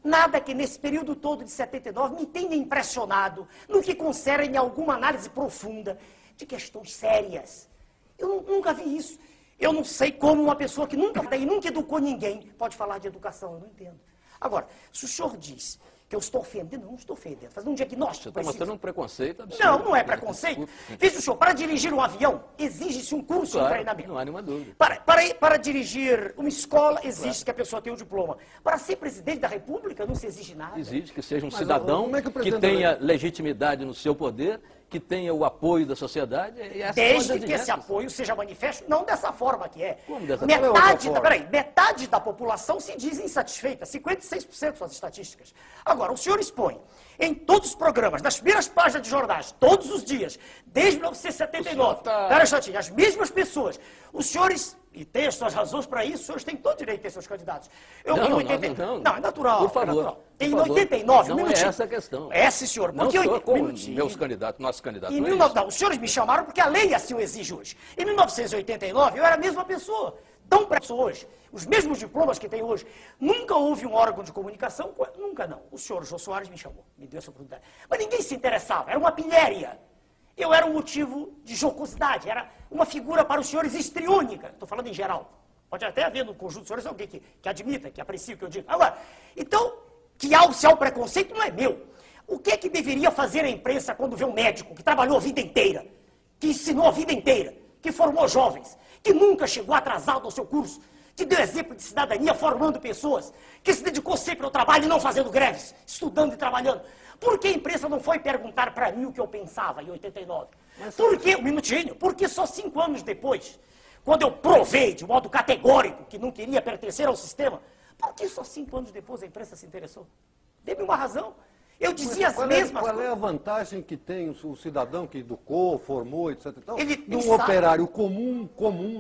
nada que nesse período todo de 79 me tenha impressionado no que concerne alguma análise profunda de questões sérias. Eu nunca vi isso. Eu não sei como uma pessoa que nunca educou ninguém pode falar de educação, eu não entendo. Agora, se o senhor diz que eu estou ofendendo, eu não estou ofendendo, fazendo um diagnóstico. Você está mostrando um preconceito absurdo. Não é preconceito. Veja o senhor, para dirigir um avião, exige-se um curso de treinamento. Não há nenhuma dúvida. Para dirigir uma escola, exige que a pessoa tenha o diploma. Para ser presidente da República, não se exige nada. Exige que seja um cidadão que tenha legitimidade no seu poder, que tenha o apoio da sociedade. Desde que esse apoio seja manifesto, não dessa forma que é. Como dessa forma? Metade da população se diz insatisfeita, 56% são as estatísticas. Agora, o senhor expõe em todos os programas, nas primeiras páginas de jornais, todos os dias, desde 1979, as mesmas pessoas, os senhores, e tem as suas razões para isso, os senhores têm todo o direito de ter seus candidatos. Não, é natural. Não, é natural. Por favor. É natural. Em Por favor, 89, não é essa a questão. É, sim, senhor. Não Porque sou como minutinho. meus candidatos, nossos candidatos. Em não é 19... isso. Não, os senhores me chamaram porque a lei assim o exige hoje. Em 1989, eu era a mesma pessoa. Tão preso hoje. Os mesmos diplomas que tem hoje. Nunca houve um órgão de comunicação, nunca não. O senhor Jô Soares me chamou, me deu essa oportunidade. Mas ninguém se interessava, era uma pilhéria. Eu era um motivo de jocosidade, era uma figura para os senhores histriônica. Estou falando em geral. Pode até haver no conjunto dos senhores alguém que admita, que aprecia o que eu digo. Agora, então, se há o preconceito não é meu. O que é que deveria fazer a imprensa quando vê um médico que trabalhou a vida inteira, que ensinou a vida inteira, que formou jovens, que nunca chegou atrasado ao seu curso, que deu exemplo de cidadania formando pessoas, que se dedicou sempre ao trabalho e não fazendo greves, estudando e trabalhando? Por que a imprensa não foi perguntar para mim o que eu pensava em 89? Por que, um minutinho, porque só 5 anos depois, quando eu provei de modo categórico que não queria pertencer ao sistema, por que só 5 anos depois a imprensa se interessou? Dê-me uma razão. Eu dizia as mesmas coisas. Qual é a vantagem que tem o cidadão que educou, formou, etc. Então, um operário comum,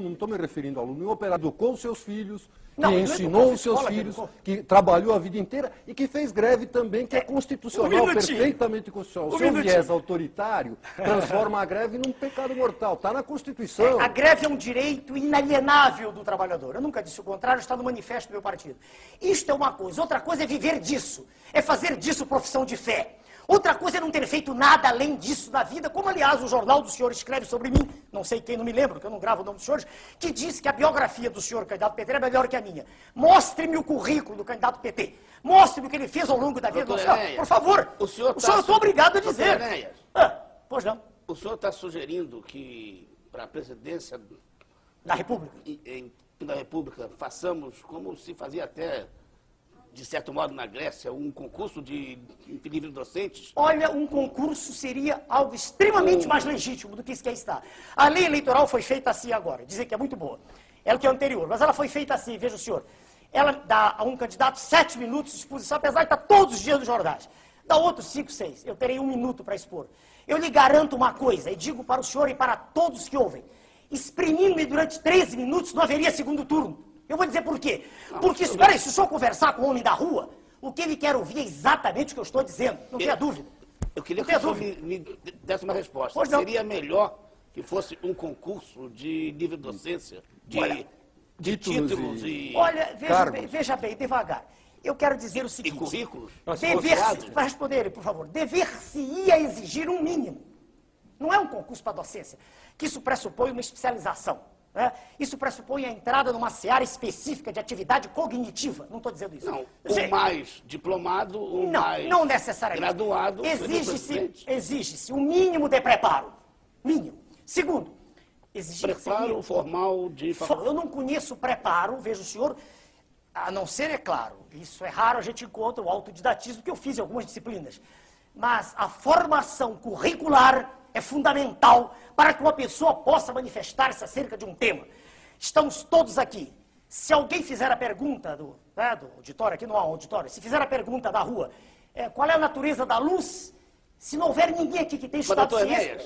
não estou me referindo ao aluno, um operário que educou os seus filhos, que ensinou os seus filhos, que trabalhou a vida inteira e que fez greve também, que é constitucional, perfeitamente constitucional. O seu viés autoritário transforma a greve num pecado mortal. Está na Constituição. A greve é um direito inalienável do trabalhador. Eu nunca disse o contrário, está no manifesto do meu partido. Isto é uma coisa. Outra coisa é viver disso. É fazer disso profissão de fé. Outra coisa é não ter feito nada além disso na vida, como, aliás, o jornal do senhor escreve sobre mim, não sei quem, não me lembro, que eu não gravo o nome dos senhores, que diz que a biografia do senhor candidato PT é melhor que a minha. Mostre-me o currículo do candidato PT. Mostre-me o que ele fez ao longo da vida. Por favor, o senhor está obrigado a dizer. Pois não. O senhor está sugerindo que, para a presidência da República, da República, façamos como se fazia até, de certo modo, na Grécia, um concurso de livre docentes? Olha, um concurso seria algo extremamente mais legítimo do que isso que aí está. A lei eleitoral foi feita assim agora, dizem que é muito boa. Ela que é anterior, mas ela foi feita assim, veja o senhor. Ela dá a um candidato 7 minutos de exposição, apesar de estar todos os dias nos jornais. Dá outros 5, 6. Eu terei 1 minuto para expor. Eu lhe garanto uma coisa, e digo para o senhor e para todos que ouvem. Exprimindo-me durante 13 minutos, não haveria segundo turno. Eu vou dizer por quê. Porque, espera aí, se o senhor conversar com o homem da rua, o que ele quer ouvir é exatamente o que eu estou dizendo. Não tenha dúvida. Eu queria que o senhor me desse uma resposta. Seria melhor que fosse um concurso de livre docência, de títulos e... Olha, veja bem, devagar. Eu quero dizer o seguinte... E currículos? Para responder, por favor. Dever-se-ia exigir um mínimo. Não é um concurso para docência, que isso pressupõe uma especialização. Né? Isso pressupõe a entrada numa seara específica de atividade cognitiva. Não estou dizendo isso. Não, o mais diplomado, o mais não necessariamente. Graduado... Exige-se um mínimo de preparo. Mínimo. Segundo, preparo formal de... Eu não conheço preparo, veja o senhor, a não ser, é claro, isso é raro, a gente encontra o autodidatismo, que eu fiz em algumas disciplinas. Mas a formação curricular é fundamental para que uma pessoa possa manifestar-se acerca de um tema. Estamos todos aqui. Se alguém fizer a pergunta do auditório, aqui não há um auditório, se fizer a pergunta da rua, qual é a natureza da luz, se não houver ninguém aqui que tenha estudado ciência...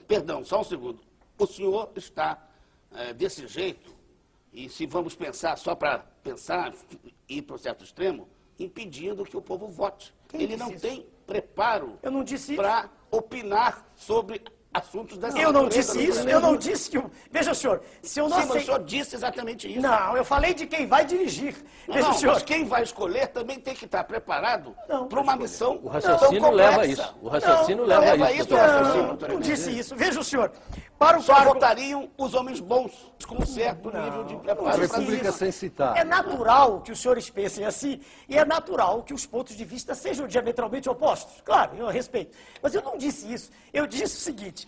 Perdão, só um segundo. O senhor está desse jeito, e se vamos pensar, só para pensar, ir para um certo extremo, impedindo que o povo vote. Ele não tem preparo para opinar sobre assuntos dessa natureza. Eu não disse isso, eu não disse que... Veja, senhor, se eu não Sim, mas o senhor disse exatamente isso. Não, eu falei de quem vai dirigir. Veja, senhor. Mas quem vai escolher também tem que estar preparado para uma missão O raciocínio leva isso. O raciocínio leva isso. Não disse isso. Veja o senhor. Só votariam os homens bons, com um certo nível de preparo. A República sem citar. É natural que os senhores pensem assim, e é natural que os pontos de vista sejam diametralmente opostos. Claro, eu respeito. Mas eu não disse isso. Eu disse o seguinte,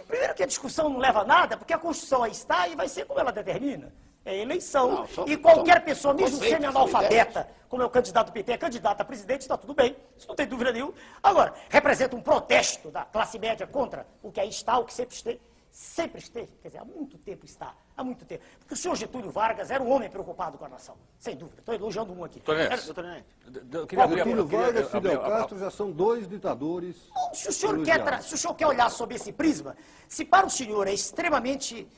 primeiro que a discussão não leva a nada, porque a Constituição aí está e vai ser como ela determina. É eleição. E qualquer pessoa, mesmo semi-analfabeta, como é o candidato do PT, é candidato a presidente, está tudo bem. Isso não tem dúvida nenhuma. Agora, representa um protesto da classe média contra o que aí está, o que sempre esteve, quer dizer, há muito tempo está, há muito tempo. Porque o senhor Getúlio Vargas era um homem preocupado com a nação, sem dúvida. Estou elogiando um aqui. Getúlio Vargas e Fidel Castro já são 2 ditadores. Se o senhor quer olhar sob esse prisma, se para o senhor é extremamente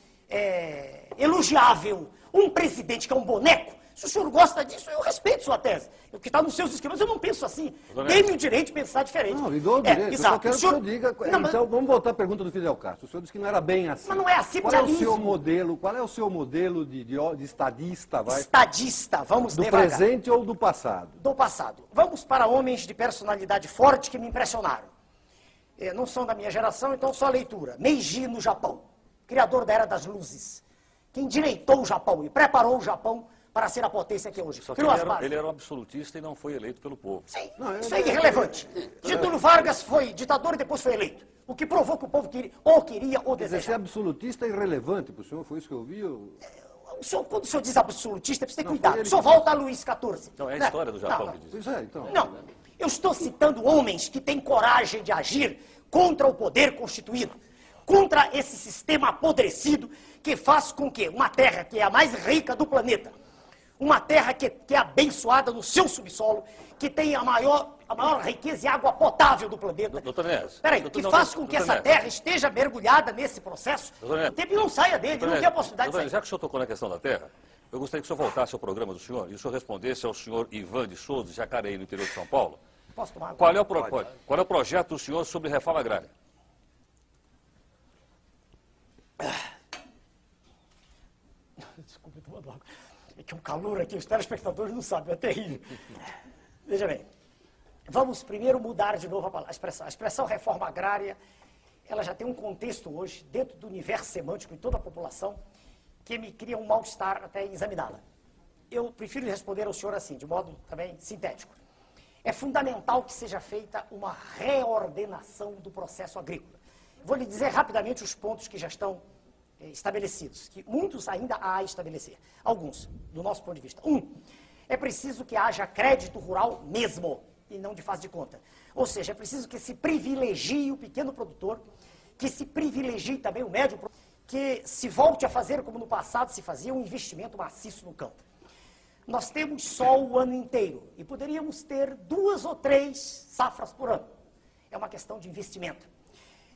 elogiável um presidente que é um boneco, se o senhor gosta disso, eu respeito sua tese. O que está nos seus esquemas, eu não penso assim. Dê-me o direito de pensar diferente. Não, lhe dou o direito. Exato. Eu só quero que o senhor diga... Não, mas... Então, vamos voltar à pergunta do Fidel Castro. O senhor disse que não era bem assim. Mas não é assim, qual é o seu modelo de estadista, vai? Estadista, vamos do devagar. presente ou do passado? Do passado. Vamos para homens de personalidade forte que me impressionaram. Não são da minha geração, então só leitura. Meiji, no Japão, criador da Era das Luzes. Quem direitou o Japão e preparou o Japão para ser a potência que é hoje. Só que ele era um absolutista e não foi eleito pelo povo. Sim, isso é irrelevante. Getúlio Vargas foi ditador e depois foi eleito. O que provou que o povo queria ou desejava. Ser absolutista é irrelevante para o senhor, foi isso que eu vi? Quando o senhor diz absolutista, precisa ter cuidado. O senhor volta a Luís XIV. Não, é a história do Japão que diz. Pois é, então. Não, eu estou citando homens que têm coragem de agir contra o poder constituído, contra esse sistema apodrecido que faz com que uma terra que é a mais rica do planeta, uma terra que é abençoada no seu subsolo, que tem a maior riqueza de água potável do planeta. Doutor Enéas. Peraí, que faz com que essa terra esteja mergulhada nesse processo, o tempo não saia dele, não tem a possibilidade de sair. Já que o senhor tocou na questão da terra, eu gostaria que o senhor voltasse ao programa do senhor e o senhor respondesse ao senhor Ivan de Souza, de Jacareí, no interior de São Paulo. Posso tomar água? Qual é o projeto do senhor sobre reforma agrária? Desculpe, tomando água. É que um calor aqui, os telespectadores não sabem, é terrível. Veja bem, vamos primeiro mudar de novo a expressão. A expressão reforma agrária, ela já tem um contexto hoje, dentro do universo semântico de toda a população, que me cria um mal-estar até em examiná-la. Eu prefiro responder ao senhor assim, de modo também sintético. É fundamental que seja feita uma reordenação do processo agrícola. Vou lhe dizer rapidamente os pontos que já estão estabelecidos, que muitos ainda há a estabelecer. Alguns, do nosso ponto de vista. É preciso que haja crédito rural mesmo, e não de faz de conta. Ou seja, é preciso que se privilegie o pequeno produtor, que se privilegie também o médio produtor, que se volte a fazer, como no passado se fazia, um investimento maciço no campo. Nós temos sol o ano inteiro e poderíamos ter 2 ou 3 safras por ano. É uma questão de investimento.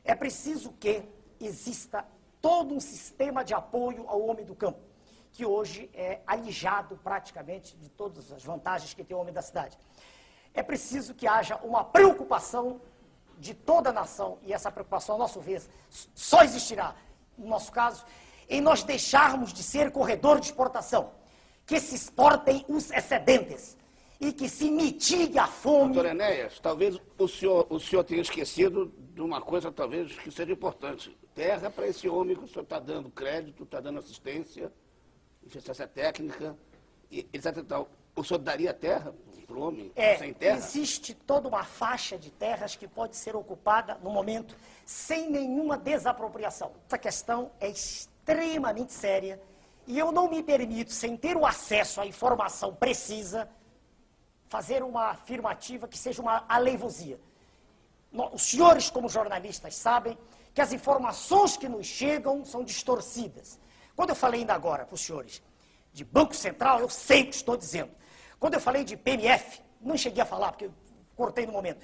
É preciso que exista todo um sistema de apoio ao homem do campo, que hoje é alijado praticamente de todas as vantagens que tem o homem da cidade. É preciso que haja uma preocupação de toda a nação, e essa preocupação, a nosso ver, só existirá, no nosso caso, em nós deixarmos de ser corredor de exportação, que se exportem os excedentes e que se mitigue a fome. Doutor Enéas, talvez o senhor tenha esquecido de uma coisa talvez que seja importante. Terra para esse homem que o senhor está dando crédito, está dando assistência técnica, etc. O senhor daria terra para o homem sem terra? Existe toda uma faixa de terras que pode ser ocupada, no momento, sem nenhuma desapropriação. Essa questão é extremamente séria e eu não me permito, sem ter o acesso à informação precisa, fazer uma afirmativa que seja uma aleivosia. Os senhores, como jornalistas, sabem que as informações que nos chegam são distorcidas. Quando eu falei ainda agora para os senhores de Banco Central, eu sei o que estou dizendo. Quando eu falei de PMF, não cheguei a falar, porque eu cortei no momento.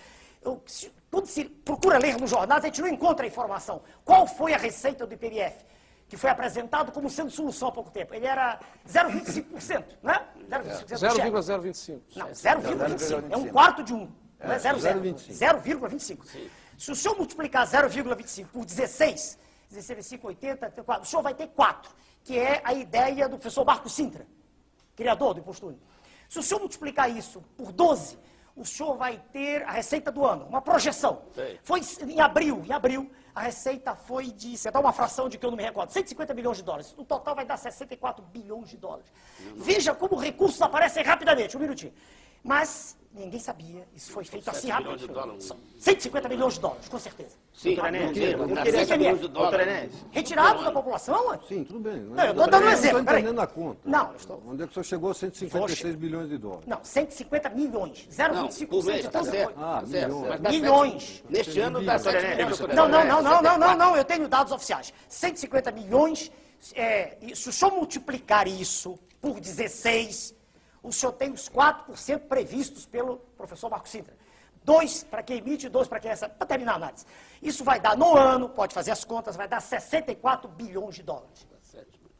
Quando se procura ler nos jornais, a gente não encontra a informação. Qual foi a receita do IPMF? Que foi apresentado como sendo solução há pouco tempo. Ele era 0,25%, né? 0,025. Não, 0,25. É um quarto de um. Não é 0,25. Se o senhor multiplicar 0,25 por 16, 16, 80, o senhor vai ter 4, que é a ideia do professor Marco Sintra, criador do Imposto Único. Se o senhor multiplicar isso por 12, o senhor vai ter a receita do ano, uma projeção. Foi em abril, a receita foi de, você dá uma fração de que eu não me recordo, 150 bilhões de dólares. No total vai dar 64 bilhões de dólares. Veja como recursos aparecem rapidamente, um minutinho. Mas ninguém sabia, isso foi feito assim rápido. 150 milhões de dólares, com certeza. Sim, doutor Enéas. Retirados da população? Sim, tudo bem. Não, eu estou dando um exemplo. Não estou entendendo a conta. Não, eu estou... Onde é que o senhor chegou a 156 bilhões de dólares? Não, 150 milhões. 0,25% de tá certo. Milhões. Neste ano dá 7 milhões. Não, eu tenho dados oficiais. 150 milhões, se o senhor multiplicar isso por 16, o senhor tem os 4% previstos pelo professor Marco Sintra. 2 para quem emite, 2 para quem recebe. Para terminar a análise. Isso vai dar, no ano, pode fazer as contas, vai dar 64 bilhões de dólares.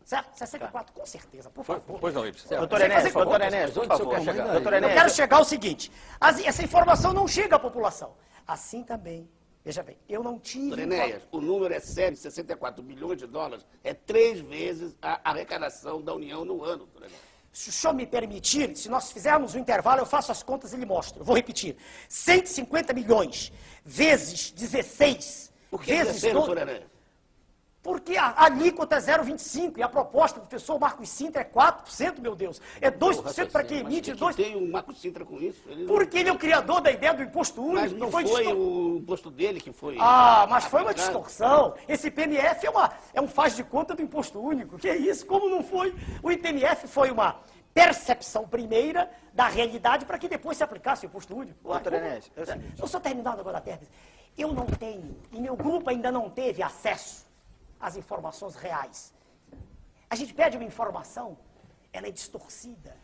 Certo? 64, com certeza, por favor. Pois não, Ibsen. Doutor Enéas, por favor. Eu quero chegar ao seguinte, essa informação não chega à população. Assim também, veja bem, eu não tive... Doutor Enéas, o número é sério, 64 bilhões de dólares, é 3 vezes a arrecadação da União no ano, doutor Enéas. Se o senhor me permitir, se nós fizermos um intervalo, eu faço as contas e lhe mostro. Eu vou repetir. 150 milhões vezes 16 Por que vezes 16, 12... doutor Enéas? Porque a alíquota é 0,25 e a proposta do professor Marcos Sintra é 4%, meu Deus. É 2% para quem emite, 2%. Tem o Marcos Sintra com isso? Porque ele é o criador da ideia do imposto único. Mas não foi o imposto dele que foi... Ah, mas foi uma distorção. Esse IPMF é um faz de conta do imposto único. Que é isso? Como não foi? O IPMF foi uma percepção primeira da realidade para que depois se aplicasse o imposto único. Doutor Enéas, eu só terminando agora a tese. Eu não tenho, e meu grupo ainda não teve acesso às informações reais. A gente pede uma informação, ela é distorcida,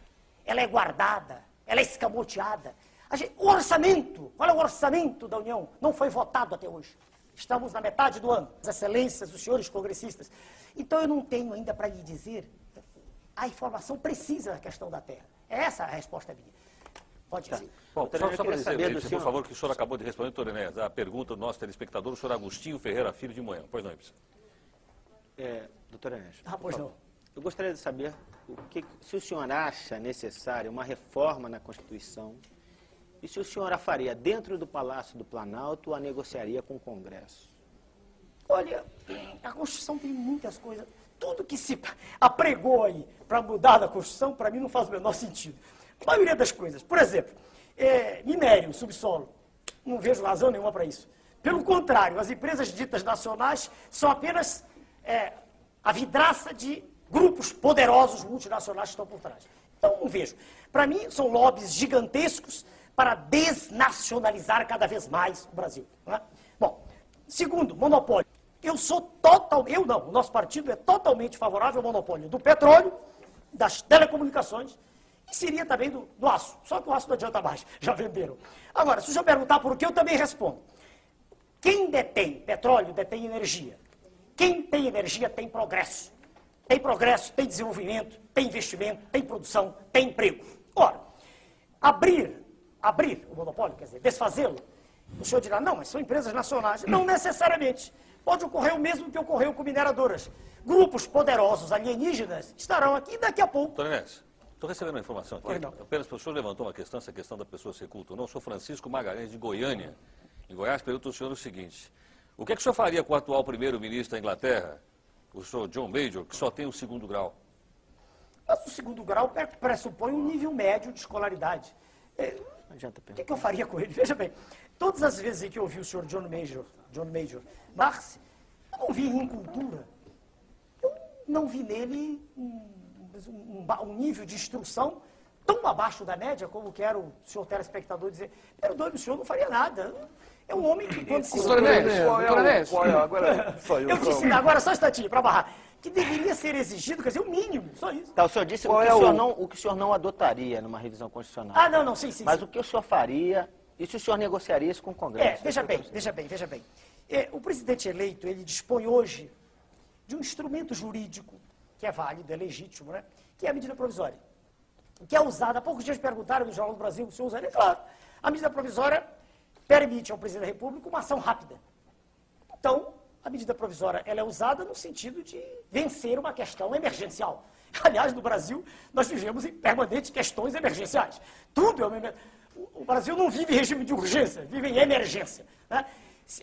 ela é guardada, ela é escamoteada. O orçamento, qual é o orçamento da União? Não foi votado até hoje. Estamos na metade do ano. As excelências, os senhores congressistas. Então eu não tenho ainda para lhe dizer a informação precisa da questão da terra. Essa é a resposta minha. Pode dizer. Bom, só para dizer, por favor, que o senhor acabou de responder, doutor Enéas, a pergunta do nosso telespectador, o senhor Agostinho Ferreira Filho de Moema. Pois não, Ibsen. Doutor Enéas, pois não. eu gostaria de saber se o senhor acha necessária uma reforma na Constituição e se o senhor a faria dentro do Palácio do Planalto ou a negociaria com o Congresso. Olha, a Constituição tem muitas coisas. Tudo que se apregou aí para mudar da Constituição, para mim não faz o menor sentido. A maioria das coisas. Por exemplo, minério, subsolo. Não vejo razão nenhuma para isso. Pelo contrário, as empresas ditas nacionais são apenas a vidraça de grupos poderosos multinacionais que estão por trás. Então, não vejo. Para mim, são lobbies gigantescos para desnacionalizar cada vez mais o Brasil. Não é? Bom, segundo, monopólio. O nosso partido é totalmente favorável ao monopólio do petróleo, das telecomunicações e seria também do aço. Só que o aço não adianta mais, já venderam. Agora, se o senhor perguntar por que, eu também respondo. Quem detém petróleo, detém energia. Quem tem energia tem progresso. Tem progresso, tem desenvolvimento, tem investimento, tem produção, tem emprego. Ora, abrir o monopólio, quer dizer, desfazê-lo, o senhor dirá, não, mas são empresas nacionais. Não necessariamente. Pode ocorrer o mesmo que ocorreu com mineradoras. Grupos poderosos alienígenas estarão aqui daqui a pouco. Doutor Enéas, estou recebendo uma informação aqui. Apenas o senhor levantou uma questão, essa questão da pessoa ser culta ou não. Eu sou Francisco Magalhães, de Goiânia. Em Goiás, pergunto ao senhor o seguinte. O que é que o senhor faria com o atual primeiro-ministro da Inglaterra, o senhor John Major, que só tem o 2º grau? Mas o 2º grau pressupõe um nível médio de escolaridade. O que eu faria com ele? Veja bem, todas as vezes em que eu ouvi o senhor John Major Marx, eu não vi em cultura. Eu não vi nele um nível de instrução tão abaixo da média, como quer o senhor telespectador dizer. Perdoe-me, o senhor não faria nada. É um homem que, quando se... Doutor Enéas, agora só um instantinho, para barrar. Que deveria ser exigido, quer dizer, o mínimo, só isso. Tá, o senhor disse o que o senhor não adotaria numa revisão constitucional. Ah, não, sim. Mas o que o senhor faria e se o senhor negociaria isso com o Congresso? Veja bem. O presidente eleito, ele dispõe hoje de um instrumento jurídico que é válido, é legítimo, né? Que é a medida provisória. Que é usada, há poucos dias perguntaram no Jornal do Brasil, o senhor usaria? Claro. A medida provisória permite ao presidente da República uma ação rápida. Então, a medida provisória ela é usada no sentido de vencer uma questão emergencial. Aliás, no Brasil, nós vivemos em permanentes questões emergenciais. Tudo é uma... O Brasil não vive em regime de urgência, vive em emergência. Né?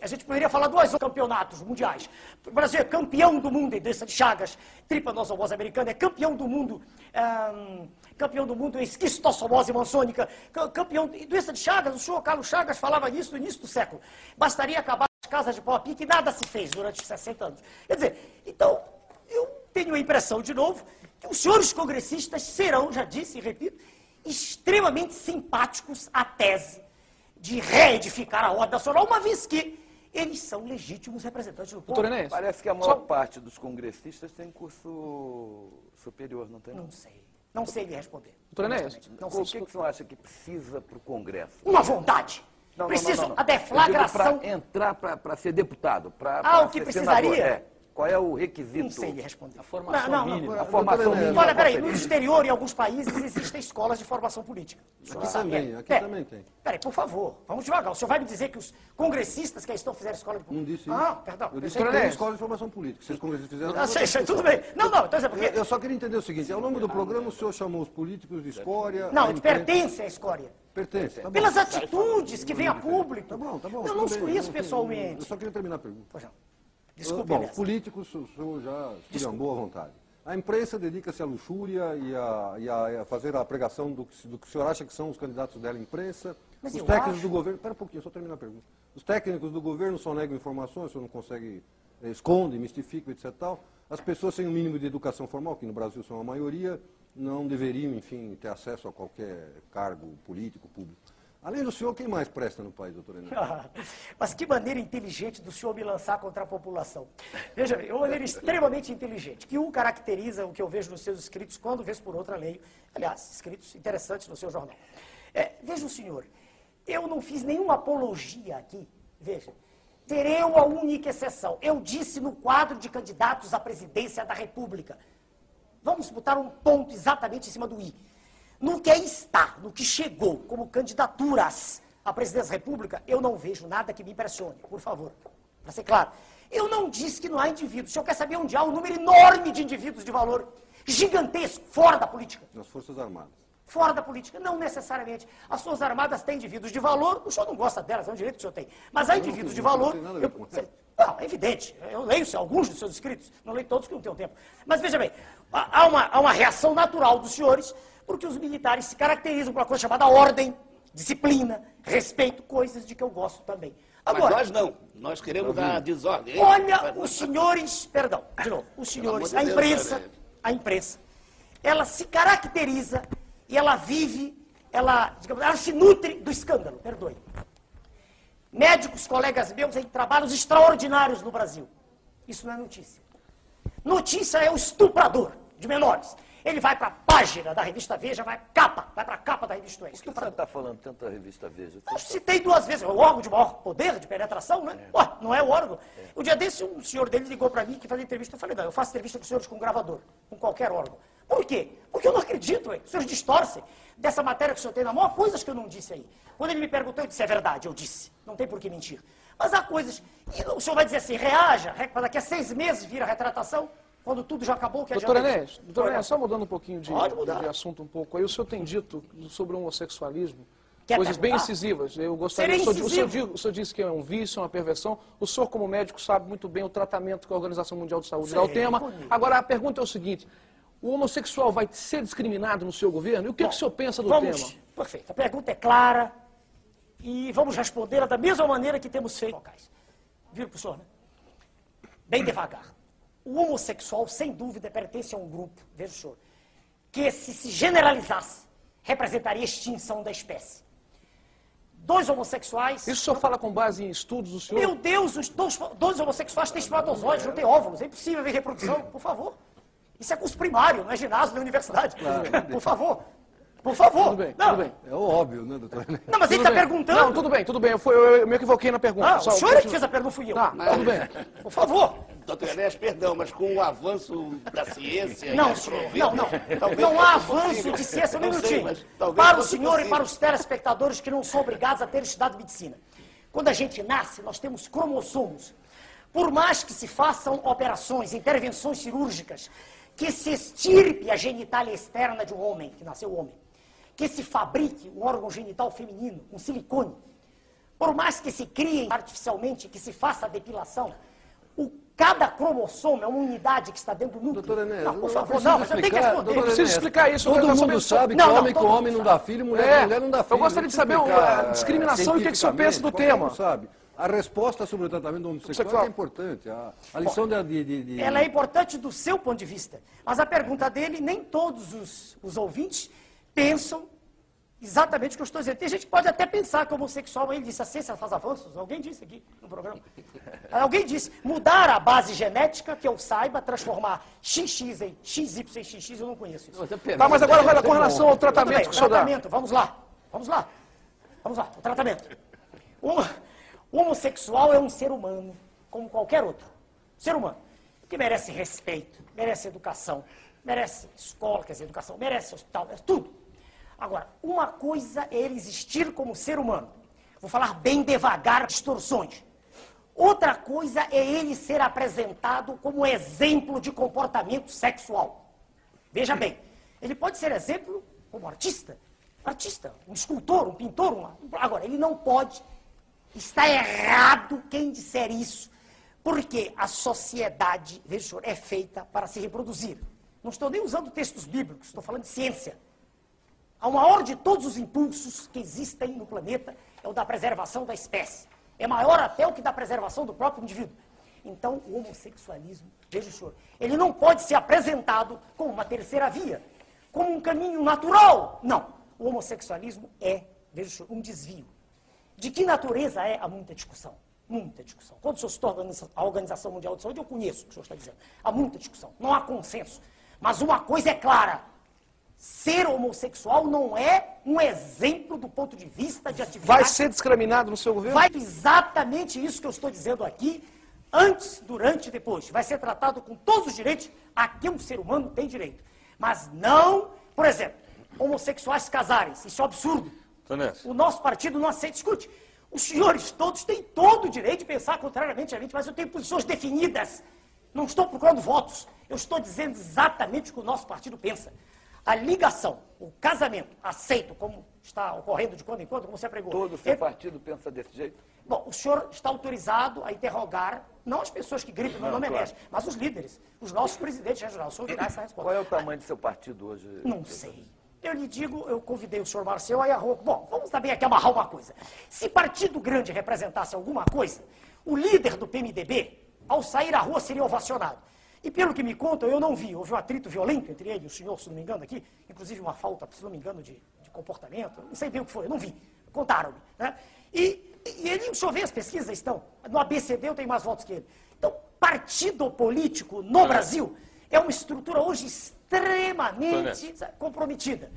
A gente poderia falar 2 campeonatos mundiais. O Brasil é campeão do mundo em doença de Chagas, tripanossomose americana, é campeão do mundo em esquistossomose mansônica, campeão em doença de Chagas. O senhor Carlos Chagas falava isso no início do século. Bastaria acabar as casas de pau a pique e nada se fez durante 60 anos. Quer dizer, então, eu tenho a impressão, de novo, que os senhores congressistas serão, já disse e repito, extremamente simpáticos à tese de reedificar a ordem nacional, uma vez que eles são legítimos representantes do povo. Parece que a maior parte dos congressistas tem curso superior, não tem? Não sei lhe responder. Doutor Enéas, o que você acha que precisa para o Congresso? Uma vontade. Preciso a deflagração. Para entrar, para ser deputado, o que precisaria? senador, Qual é o requisito? Não sei lhe responder. A formação mínima. A formação mínima. Olha, peraí, no exterior, em alguns países, existem escolas de formação política. Aqui também tem. Peraí, por favor, vamos devagar. O senhor vai me dizer que os congressistas que aí estão fizeram escola de política? Não disse isso. Ah, perdão. Eu disse que tem escola de formação política. Se os congressistas fizeram... Sei, tudo bem. Não, então é porque... Eu só queria entender o seguinte, ao longo do programa o senhor chamou os políticos de escória... Não, eles pertencem à escória. Pertence, tá bom. Pelas atitudes que vêm a público. Tá bom. Eu não os conheço pessoalmente. Eu só queria terminar a pergunta. Pois não. Desculpe, Bom, aliás. políticos, o senhor já esculhambou à vontade. A imprensa dedica-se à luxúria e a fazer a pregação do que o senhor acha que são os candidatos dela à imprensa. Mas os eu técnicos acho... do governo... Espera um pouquinho, só terminar a pergunta. Os técnicos do governo só negam informações, o senhor não consegue... esconde, mistifica, etc. Tal. As pessoas sem o mínimo de educação formal, que no Brasil são a maioria, não deveriam, enfim, ter acesso a qualquer cargo político, público. Além do senhor, quem mais presta no país, doutor Enéas? Mas que maneira inteligente do senhor me lançar contra a população. Veja bem, uma maneira extremamente inteligente, que um caracteriza o que eu vejo nos seus escritos, quando vez por outra leio, aliás, escritos interessantes no seu jornal. Veja o senhor, eu não fiz nenhuma apologia aqui, veja, terei uma única exceção. Eu disse no quadro de candidatos à presidência da República. Vamos botar um ponto exatamente em cima do i. No que está, no que chegou como candidaturas à presidência da República, eu não vejo nada que me impressione, por favor, para ser claro. Eu não disse que não há indivíduos. O senhor quer saber onde há um número enorme de indivíduos de valor gigantesco, fora da política? Nas Forças Armadas. Fora da política, não necessariamente. As Forças Armadas têm indivíduos de valor, o senhor não gosta delas, é um direito que o senhor tem. Mas há indivíduos de valor... Não, é evidente, eu leio alguns dos seus escritos, não leio todos que não tenho tempo. Mas veja bem, há uma reação natural dos senhores, porque os militares se caracterizam por uma coisa chamada ordem, disciplina, respeito, coisas de que eu gosto também. Agora, mas nós não, nós queremos dar desordem. Olha, os senhores, perdão, de novo, os senhores, a imprensa, ela se caracteriza e ela vive, digamos, ela se nutre do escândalo, perdoe. Médicos, colegas meus, em trabalhos extraordinários no Brasil. Isso não é notícia. Notícia é o estuprador de menores. Ele vai para a página da revista Veja, vai para a capa da revista Veja. Por que você está falando tanto da revista Veja? Eu citei 2 vezes, o órgão de maior poder de penetração, né? Ué, não é o órgão. O dia desse, um senhor dele ligou para mim que fazia entrevista. Eu falei, não, eu faço entrevista com os senhores com gravador, com qualquer órgão. Por quê? Porque eu não acredito, os senhores distorcem dessa matéria que o senhor tem na mão, há coisas que eu não disse aí. Quando ele me perguntou, eu disse, é verdade, eu disse. Não tem por que mentir. Mas há coisas, e o senhor vai dizer assim, reaja, para daqui a 6 meses vira retratação, quando tudo já acabou, que Doutor Enéas, só mudando um pouquinho de assunto um pouco, aí o senhor tem dito sobre o homossexualismo, coisas bem incisivas. Eu gostaria, o senhor disse que é um vício, uma perversão. O senhor, como médico, sabe muito bem o tratamento que a Organização Mundial de Saúde dá ao tema. Agora, a pergunta é o seguinte, o homossexual vai ser discriminado no seu governo? E o que o senhor pensa do tema? Perfeito. A pergunta é clara e vamos respondê-la da mesma maneira que temos feito. Vira para o senhor, né? Bem devagar. O homossexual, sem dúvida, pertence a um grupo, veja o senhor, que se generalizasse, representaria a extinção da espécie. 2 homossexuais... Isso o senhor fala com base em estudos do senhor? Meu Deus, os dois homossexuais têm espermatozoides, não têm óvulos, é impossível ver reprodução, por favor. Isso é curso primário, não é ginásio, não é universidade. Por favor. Por favor. Tudo bem, tudo bem. É óbvio, né, doutor? Não, mas ele está perguntando. Não, tudo bem. Eu me equivoquei na pergunta. O senhor é que fez a pergunta, fui eu. Tá, tudo bem. Por favor. Doutor Enéas, perdão, mas com o avanço da ciência... Não, não há avanço de ciência, um minutinho. Para o senhor e para os telespectadores que não são obrigados a ter estudado medicina. Quando a gente nasce, nós temos cromossomos. Por mais que se façam operações, intervenções cirúrgicas, que se extirpe a genitália externa de um homem, que nasceu homem, que se fabrique um órgão genital feminino, um silicone, por mais que se criem artificialmente, que se faça a depilação, cada cromossomo é uma unidade que está dentro do núcleo. Doutor Enéas, por favor, não, mas eu tenho que responder. Eu preciso explicar isso. Todo mundo sabe que homem com homem não dá filho, mulher não dá filho. Eu gostaria de saber a discriminação e o que o senhor pensa do tema. Sabe? A resposta sobre o tratamento do homossexual é importante. A lição Ela é importante do seu ponto de vista. Mas a pergunta dele, nem todos os ouvintes pensam exatamente o que eu estou dizendo. Tem gente que pode até pensar que o homossexual, ele disse, a ciência faz avanços. Alguém disse aqui no programa. Alguém disse, mudar a base genética, que eu saiba, transformar XX em XY em XX, eu não conheço isso. Tá, mas agora vai com relação ao tratamento que o senhor dá. Vamos lá, o tratamento. O homossexual é um ser humano, como qualquer outro. Ser humano. que merece respeito, merece educação, merece escola, quer dizer, educação, merece hospital, merece tudo. Agora, uma coisa é ele existir como ser humano. Vou falar bem devagar, distorções. Outra coisa é ele ser apresentado como exemplo de comportamento sexual. Veja bem, ele pode ser exemplo como artista, um escultor, um pintor, agora, ele não pode, está errado quem disser isso, porque a sociedade, veja, senhor, é feita para se reproduzir. Não estou nem usando textos bíblicos, estou falando de ciência. A maior de todos os impulsos que existem no planeta é o da preservação da espécie. É maior até o que da preservação do próprio indivíduo. Então, o homossexualismo, veja, senhor, ele não pode ser apresentado como uma terceira via, como um caminho natural. Não. O homossexualismo é, veja, senhor, um desvio. De que natureza é? Há muita discussão. Muita discussão. Quando o senhor citou a Organização Mundial de Saúde, eu conheço o que o senhor está dizendo. Há muita discussão. Não há consenso. Mas uma coisa é clara. Ser homossexual não é um exemplo do ponto de vista de atividade. Vai ser discriminado no seu governo? Vai exatamente isso que eu estou dizendo aqui, antes, durante e depois. Vai ser tratado com todos os direitos a que um ser humano tem direito. Mas não, por exemplo, homossexuais casarem-se. Isso é um absurdo. O nosso partido não aceita. Escute, os senhores todos têm todo o direito de pensar contrariamente a mim, mas eu tenho posições definidas. Não estou procurando votos. Eu estou dizendo exatamente o que o nosso partido pensa. A ligação, o casamento, aceito, como está ocorrendo de quando em quando, como você pregou. Todo o seu partido pensa desse jeito? Bom, o senhor está autorizado a interrogar, não as pessoas que gritam meu nome é Mestre, mas os líderes, os nossos presidentes regionais. O senhor virá essa resposta. Qual é o tamanho do seu partido hoje? Não sei. Eu lhe digo, eu convidei o senhor Marcel aí a rua. Bom, vamos também aqui amarrar uma coisa. Se partido grande representasse alguma coisa, o líder do PMDB, ao sair à rua, seria ovacionado. E pelo que me contam, eu não vi. Houve um atrito violento entre ele e o senhor, se não me engano, aqui. Inclusive uma falta, se não me engano, de comportamento. Não sei bem o que foi, eu não vi. Contaram-me. Né? E ele, o senhor vê, as pesquisas estão. No ABCD eu tenho mais votos que ele. Então, partido político no Brasil é uma estrutura hoje extremamente comprometida.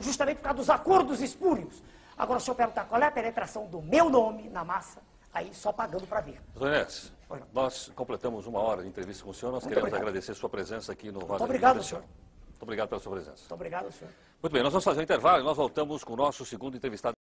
Justamente por causa dos acordos espúrios. Agora, se eu perguntar qual é a penetração do meu nome na massa, aí só pagando para ver. Doutor Inés, nós completamos 1 hora de entrevista com o senhor. Nós queremos agradecer sua presença aqui no Roda Viva. Muito obrigado, senhor. Muito obrigado pela sua presença. Muito obrigado, senhor. Muito bem, nós vamos fazer um intervalo e nós voltamos com o nosso segundo entrevistado.